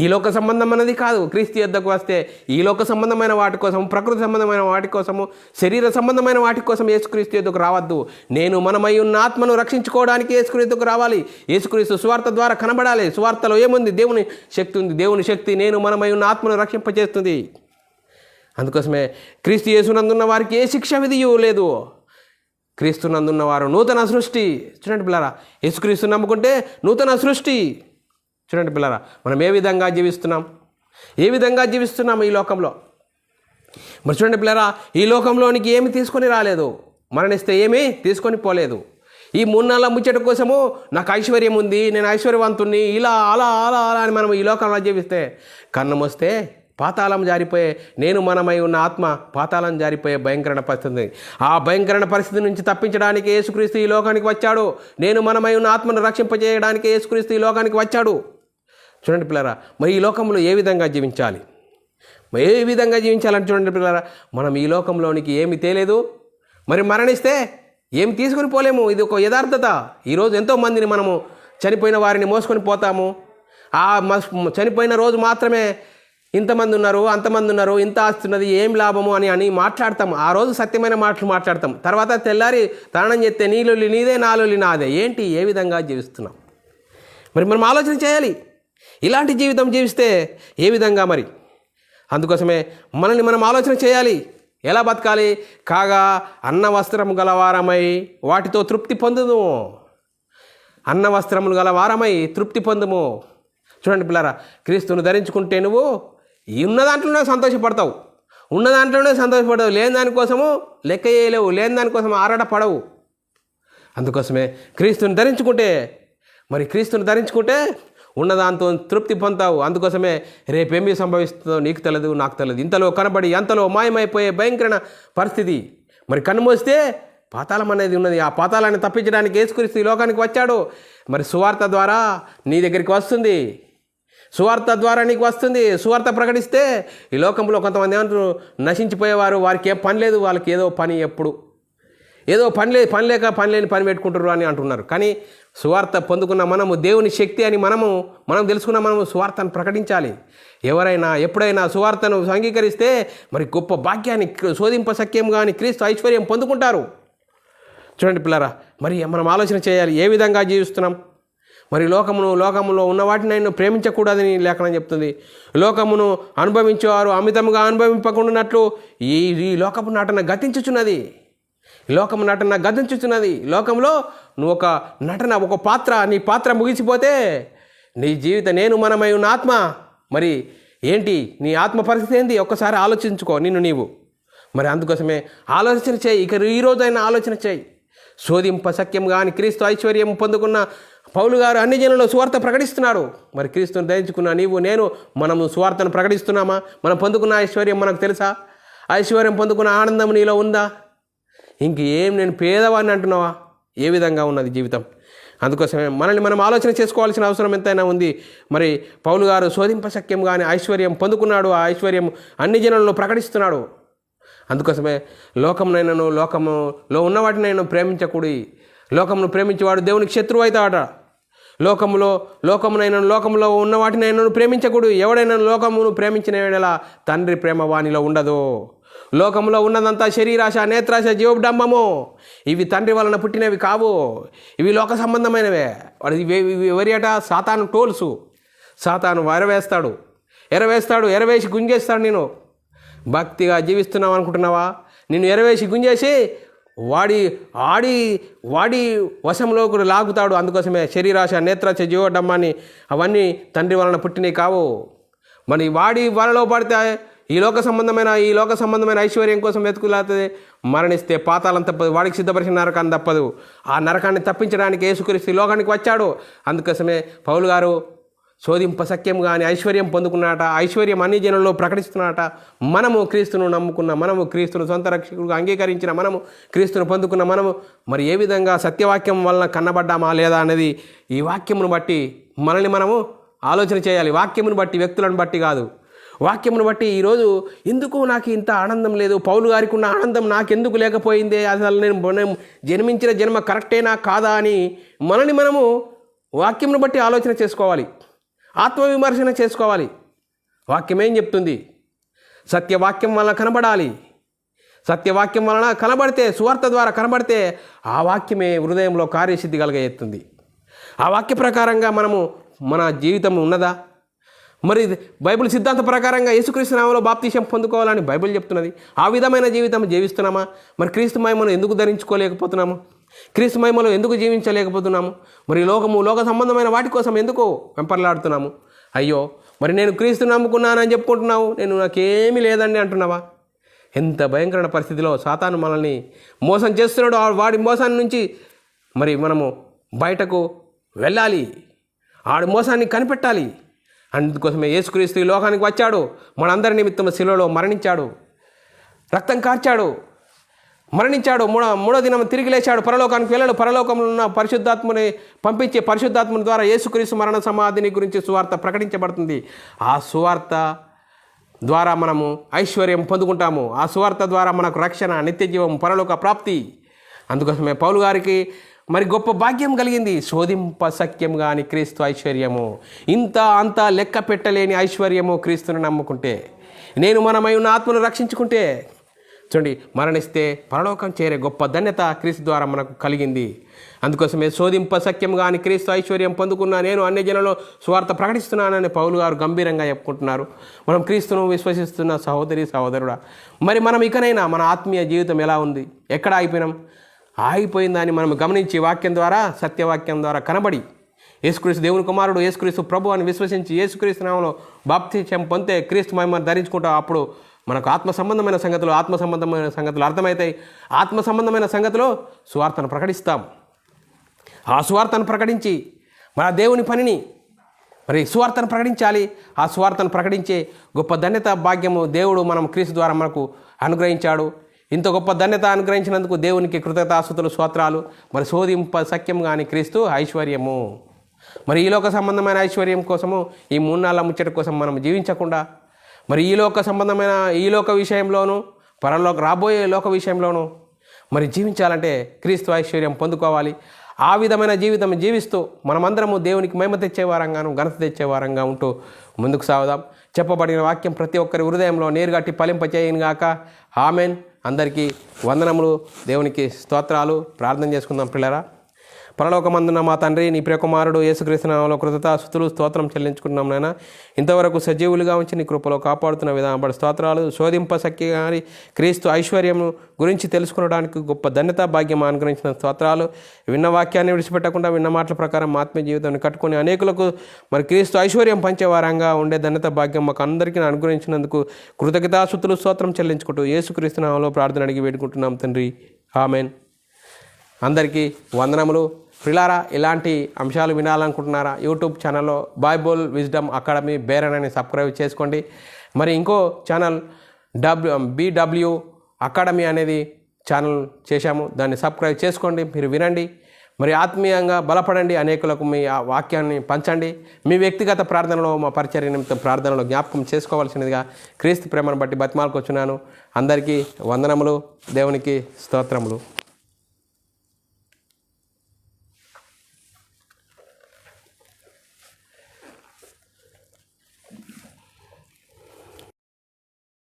ఈ లోక సంబంధం అన్నది కాదు. క్రీస్తు యొద్దకు వస్తే ఈ లోక సంబంధమైన వాటి కోసం, ప్రకృతి సంబంధమైన వాటి కోసము, శరీర సంబంధమైన వాటి కోసం యేసుక్రీస్తు యొద్దకు రావద్దు. మనమై ఉన్న ఆత్మను రక్షించుకోవడానికి యేసుక్రీస్తుకు రావాలి. యేసుక్రీస్తు సువార్త ద్వారా కనబడాలి. సువార్తలో ఏముంది? దేవుని శక్తి ఉంది. దేవుని శక్తి మనమై ఉన్న ఆత్మను రక్షింపచేస్తుంది. అందుకోసమే క్రీస్తు యేసునందున్న వారికి ఏ శిక్ష విధియు లేదు. క్రీస్తునందున్న వారు నూతన సృష్టి. చూడండి పిల్లరా, యేసుక్రీస్తు నమ్ముకుంటే నూతన సృష్టి. చూడండి పిల్లరా, మనం ఏ విధంగా జీవిస్తున్నాం ఈ లోకంలో. మరి చూడండి పిల్లరా, ఈ లోకంలోనికి ఏమి తీసుకొని రాలేదు, మరణిస్తే ఏమీ తీసుకొని పోలేదు. ఈ 3 నెలల ముచ్చట కోసము నాకు ఐశ్వర్యం ఉంది, నేను ఐశ్వర్యవంతుణ్ణి, ఇలా అలా అలా అలా అని మనం ఈ లోకంలో జీవిస్తే కన్నం వస్తే పాతాళం జారిపోయే, మనమై ఉన్న ఆత్మ పాతాళం జారిపోయే భయంకరమైన పరిస్థితి ఉంది. ఆ భయంకరమైన పరిస్థితి నుంచి తప్పించడానికి యేసుక్రీస్తు ఈ లోకానికి వచ్చాడు. మనమై ఉన్న ఆత్మను రక్షింపజేయడానికి యేసుక్రీస్తు ఈ లోకానికి వచ్చాడు. చూడండి పిల్లరా, మరి ఈ లోకంలో ఏ విధంగా జీవించాలి? చూడండి పిల్లరా, మనం ఈ లోకంలోనికి ఏమి తేలేదు, మరి మరణిస్తే ఏమి తీసుకొని పోలేము. ఇది ఒక యథార్థత. ఈరోజు ఎంతోమందిని మనము చనిపోయిన వారిని మోసుకొని పోతాము. ఆ చనిపోయిన రోజు మాత్రమే ఇంతమంది ఉన్నారు, అంతమంది ఉన్నారు, ఇంత ఆస్తున్నది, ఏం లాభము అని మాట్లాడతాము. ఆ రోజు సత్యమైన మాటలు మాట్లాడతాం. తర్వాత తెల్లారి తరణం చేస్తే నీ లొల్లి నీదే, నా లొల్లి నాదే. ఏంటి, ఏ విధంగా జీవిస్తున్నాం? మరి మనం ఆలోచన చేయాలి. ఇలాంటి జీవితం జీవిస్తే ఏ విధంగా మరి? అందుకోసమే మనల్ని మనం ఆలోచన చేయాలి. ఎలా బతకాలి? కాగా అన్న వస్త్రము గలవారమై వాటితో తృప్తి పొందుము. అన్న వస్త్రములు గలవారమై తృప్తి పొందుము. చూడండి పిల్లరా, క్రీస్తును ధరించుకుంటే నువ్వు ఉన్న దాంట్లోనే సంతోషపడతావు, లేని దానికోసము లెక్క చేయలేవు, లేని దానికోసం ఆరాటపడవు. అందుకోసమే క్రీస్తుని ధరించుకుంటే ఉన్నదాంతో తృప్తి పొందుతావు. అందుకోసమే రేపేమీ సంభవిస్తుందో నీకు తెలియదు, నాకు తెలియదు. ఇంతలో కనబడి అంతలో మాయమైపోయే భయంకరమైన పరిస్థితి. మరి కన్ను మూస్తే పాతాళం అనేది ఉన్నది. ఆ పాతాళాన్ని తప్పించడానికి యేసుక్రీస్తు ఈ లోకానికి వచ్చాడు. మరి సువార్త ద్వారా నీ దగ్గరికి వస్తుంది. సువార్త ప్రకటిస్తే ఈ లోకంలో కొంతమంది ఏమంటారు, నశించిపోయేవారు, వారికి ఏ పని లేదు, వాళ్ళకి ఏదో పని, ఎప్పుడు ఏదో పని లేక పని పెట్టుకుంటారు అని అంటున్నారు. కానీ సువార్త పొందుకున్న మనము దేవుని శక్తి అని మనం తెలుసుకున్న మనము సువార్తను ప్రకటించాలి. ఎవరైనా ఎప్పుడైనా సువార్తను అంగీకరిస్తే మరి గొప్ప భాగ్యాన్ని, శోధింపశక్యం కానీ క్రీస్తు ఐశ్వర్యం పొందుకుంటారు. చూడండి పిల్లరా, మరి మనం ఆలోచన చేయాలి. ఏ విధంగా జీవిస్తున్నాం? మరి లోకములో ఉన్న వాటిని ఆయన ప్రేమించకూడదని లేఖనం చెప్తుంది. లోకమును అనుభవించేవారు అమితముగా అనుభవింపకుండానట్లు ఈ లోకపు నటన గతించుచున్నది. లోకంలో నువ్వు ఒక పాత్ర, నీ పాత్ర ముగిసిపోతే నీ జీవితం మనమై ఉన్న ఆత్మ మరి ఏంటి, నీ ఆత్మ పరిస్థితి ఏంటి? ఒక్కసారి ఆలోచించుకో నీవు. మరి అందుకోసమే ఆలోచన చేయి. ఈ రోజైనా ఆలోచన చేయి. శోధింపశక్యం కానీ క్రీస్తు ఐశ్వర్యం పౌలు గారు అన్ని జనుల్లో సువార్త ప్రకటిస్తున్నారు. మరి క్రీస్తుని ధరించుకున్న నీవు నేను మనము సువార్తను ప్రకటిస్తున్నామా? మనం పొందుకున్న ఐశ్వర్యం మనకు తెలుసా? ఐశ్వర్యం పొందుకున్న ఆనందం నీలో ఉందా? ఇంకేం నేను పేదవాడిని అంటున్నావా? ఏ విధంగా ఉన్నది జీవితం? అందుకోసమే మనల్ని మనం ఆలోచన చేసుకోవాల్సిన అవసరం ఎంతైనా ఉంది. మరి పౌలు గారు శోధింపశక్యం కానీ ఐశ్వర్యం పొందుకున్నాడు. ఆ ఐశ్వర్యం అన్ని జనుల్లో ప్రకటిస్తున్నాడు. అందుకోసమే లోకమునైనను లోకములో ఉన్నవాటినైనా ప్రేమించకూడి. లోకమును ప్రేమించేవాడు దేవునికి శత్రువు అవుతాడట. లోకములో ఉన్న వాటినైనా ప్రేమించకూడదు. ఎవడైనా లోకమును ప్రేమించిన వేళ తండ్రి ప్రేమ వానిలో ఉండదు. లోకంలో ఉన్నదంతా శరీరాశ, నేత్రాశ, జీవడంబము. ఇవి తండ్రి వలన పుట్టినవి కావు. ఇవి లోక సంబంధమైనవే. ఇవి ఎవరియట? సాతాను టోల్సు. సాతాను ఎరవేసి గుంజేస్తాడు. నేను భక్తిగా జీవిస్తున్నావు అనుకుంటున్నావా? నేను ఎరవేసి గుంజేసి వాడి వశంలోకి లాగుతాడు. అందుకోసమే శరీరాశ, నేత్రాశ, జీవడంబాన్ని అవన్నీ తండ్రి వలన పుట్టినవి కావు. మరి వాడి వలలో పడితే ఈ లోక సంబంధమైన ఐశ్వర్యం కోసం వెతుకులాతే మరణిస్తే పాతాళం తప్పదు. వాడికి సిద్ధపరిచిన నరకాన్ని తప్పదు. ఆ నరకాన్ని తప్పించడానికి యేసుక్రీస్తు లోకానికి వచ్చాడు. అందుకోసమే పౌలు గారు శోధింపశక్యం కానీ ఐశ్వర్యం పొందుకున్నాట. ఐశ్వర్యం అన్ని జనుల్లో ప్రకటిస్తున్నాట. మనము క్రీస్తును నమ్ముకున్న, మనము క్రీస్తును సొంత రక్షకుడుగా అంగీకరించిన, మనము క్రీస్తును పొందుకున్న మనము మరి ఏ విధంగా సత్యవాక్యం వలన కన్నబడ్డామా లేదా అనేది ఈ వాక్యమును బట్టి మనల్ని మనము ఆలోచన చేయాలి. వాక్యమును బట్టి, వ్యక్తులను బట్టి కాదు. వాక్యమును బట్టి ఈరోజు ఎందుకు నాకు ఇంత ఆనందం లేదు, పౌలు గారికి ఉన్న ఆనందం నాకెందుకు లేకపోయిందే, అసలు నేను జన్మించిన జన్మ కరెక్టేనా కాదా అని మనల్ని మనము వాక్యమును బట్టి ఆలోచన చేసుకోవాలి. ఆత్మవిమర్శన చేసుకోవాలి. వాక్యం ఏం చెప్తుంది? సత్యవాక్యం వలన కనబడాలి. సత్యవాక్యం వలన కనబడితే, సువార్త ద్వారా కనబడితే ఆ వాక్యమే హృదయంలో కార్యసిద్ధి కలగజేస్తుంది. ఆ వాక్య ప్రకారంగా మన జీవితం ఉన్నదా? మరి బైబిల్ సిద్ధాంత ప్రకారంగా యేసుక్రీస్తు నామములో బాప్తిసం పొందుకోవాలని బైబిల్ చెప్తున్నది. ఆ విధమైన జీవితం జీవిస్తున్నామా? మరి క్రీస్తు మహిమను ఎందుకు ధరించుకోలేకపోతున్నాము? క్రీస్తు మహిమలో ఎందుకు జీవించలేకపోతున్నాము? మరి లోక సంబంధమైన వాటి కోసం ఎందుకు వెంపర్లాడుతున్నాము? అయ్యో, మరి నేను క్రీస్తుని నమ్ముకున్నానని చెప్పుకుంటున్నావు, నాకేమీ లేదండి అంటున్నావా? ఎంత భయంకరమైన పరిస్థితిలో సాతాను మనల్ని మోసం చేస్తున్నాడు. వాడి మోసాన్ని నుంచి మరి మనము బయటకు వెళ్ళాలి. ఆడి మోసాన్ని కనిపెట్టాలి. అందుకోసమే యేసుక్రీస్తు ఈ లోకానికి వచ్చాడు. మనందరి నిమిత్తం శిలువలో మరణించాడు, రక్తం కార్చాడు, మరణించాడు. మూడో దినం తిరిగి లేచాడు, పరలోకానికి వెళ్ళాడు. పరలోకంలో ఉన్న పరిశుద్ధాత్మని పంపించే పరిశుద్ధాత్మని ద్వారా యేసుక్రీస్తు మరణ సమాధిని గురించి సువార్త ప్రకటించబడుతుంది. ఆ సువార్త ద్వారా మనము ఐశ్వర్యం పొందుకుంటాము. ఆ సువార్త ద్వారా మనకు రక్షణ, నిత్యజీవం, పరలోక ప్రాప్తి. అందుకోసమే పౌలు గారికి మరి గొప్ప భాగ్యం కలిగింది. శోధింపశక్యం కాని క్రీస్తు ఐశ్వర్యము, ఇంత అంత లెక్క పెట్టలేని ఐశ్వర్యము క్రీస్తుని నమ్ముకుంటే, నేను మనమై ఉన్న ఆత్మను రక్షించుకుంటే, చూడండి, మరణిస్తే పరలోకం చేరే గొప్ప ధన్యత క్రీస్తు ద్వారా మనకు కలిగింది. అందుకోసమే శోధింపశక్యం కాని క్రీస్తు ఐశ్వర్యం పొందుకున్న నేను అన్ని జనులలో సువార్త ప్రకటిస్తున్నానని పౌలు గారు గంభీరంగా చెప్పుకుంటున్నారు. మనం క్రీస్తును విశ్వసిస్తున్న సహోదరుడా, మరి మనం ఇకనైనా మన ఆత్మీయ జీవితం ఎలా ఉంది? ఎక్కడ ఆగిపోయిందని మనం గమనించి వాక్యం ద్వారా, సత్యవాక్యం ద్వారా కనబడి యేసుక్రీస్తు దేవుని కుమారుడు, యేసుక్రీస్తు ప్రభు అని విశ్వసించి యేసుక్రీస్తు నామములో బాప్తిసం పొందే క్రీస్తు మహిమను ధరించుకుంటాం. అప్పుడు మనకు ఆత్మ సంబంధమైన సంగతులు అర్థమవుతాయి. ఆత్మ సంబంధమైన సంగతిలో సువార్తను ప్రకటిస్తాం. ఆ సువార్తను ప్రకటించి మన దేవుని పనిని మరి సువార్తను ప్రకటించాలి. ఆ సువార్తను ప్రకటించే గొప్ప ధన్యత, భాగ్యము దేవుడు మనం క్రీస్తు ద్వారా మనకు అనుగ్రహించాడు. ఇంత గొప్ప ధన్యత అనుగ్రహించినందుకు దేవునికి కృతజ్ఞతాస్తుతులు, స్తోత్రాలు. మరి శోధింపశక్యం కాని క్రీస్తు ఐశ్వర్యము. మరి ఈ లోక సంబంధమైన ఐశ్వర్యం కోసము, ఈ 3 నాళ్ళ ముచ్చట కోసం మనం జీవించకుండా, మరి ఈ లోక విషయంలోనూ, రాబోయే లోక విషయంలోనూ మరి జీవించాలంటే క్రీస్తు ఐశ్వర్యం పొందుకోవాలి. ఆ విధమైన జీవితం జీవిస్తూ మనమందరము దేవునికి మహిమ తెచ్చేవారంగాను, ఘనత తెచ్చేవారంగా ఉంటూ ముందుకు సాగుదాం. చెప్పబడిన వాక్యం ప్రతి ఒక్కరి హృదయంలో నేరుగట్టి ఫలింపచేయను గాక. ఆమెన్. అందరికీ వందనములు, దేవునికి స్తోత్రాలు. ప్రార్థన చేసుకుందాం పిల్లరా. పరలోకమందున్న మా తండ్రి, నీ ప్రియకుమారుడు యేసుక్రీస్తు నామములో కృతజ్ఞతాస్తుతులు, స్తోత్రం చెల్లించుకుంటున్నాం నాయన. ఇంతవరకు సజీవులుగా ఉంచి నీ కృపలో కాపాడుతున్న విధానపడి స్తోత్రాలు. శోధింపశక్తి గాని క్రీస్తు ఐశ్వర్యం గురించి తెలుసుకోవడానికి గొప్ప ధన్యత, భాగ్యం అనుగ్రహించిన స్తోత్రాలు. విన్న వాక్యాన్ని విడిచిపెట్టకుండా విన్న మాటల ప్రకారం ఆత్మీయ జీవితాన్ని కట్టుకుని అనేకులకు మరి క్రీస్తు ఐశ్వర్యం పంచేవారంగా ఉండే ధన్యత, భాగ్యం మాకు అందరికీ అనుగ్రహించినందుకు కృతజ్ఞతాస్తుతులు, స్తోత్రం చెల్లించుకుంటూ యేసుక్రీస్తు నామములో ప్రార్థన అడిగి వేడుకుంటున్నాం తండ్రి. ఆమెన్. అందరికీ వందనములు. ప్రిలారా ఇలాంటి అంశాలు వినాలనుకుంటున్నారా? యూట్యూబ్ ఛానల్లో బైబుల్ విజ్డమ్ అకాడమీ బేరన్ అని సబ్స్క్రైబ్ చేసుకోండి. మరి ఇంకో ఛానల్ BW అకాడమీ అనేది ఛానల్ చేశాము, దాన్ని సబ్స్క్రైబ్ చేసుకోండి. మీరు వినండి, మరి ఆత్మీయంగా బలపడండి, అనేకులకు మీ ఆ వాక్యాన్ని పంచండి. మీ వ్యక్తిగత ప్రార్థనలో మా పరిచర్య నిమిత్తం ప్రార్థనలో జ్ఞాపకం చేసుకోవాల్సినదిగా క్రీస్తు ప్రేమను బట్టి బతిమాలుకొచ్చున్నాను. అందరికీ వందనములు, దేవునికి స్తోత్రములు.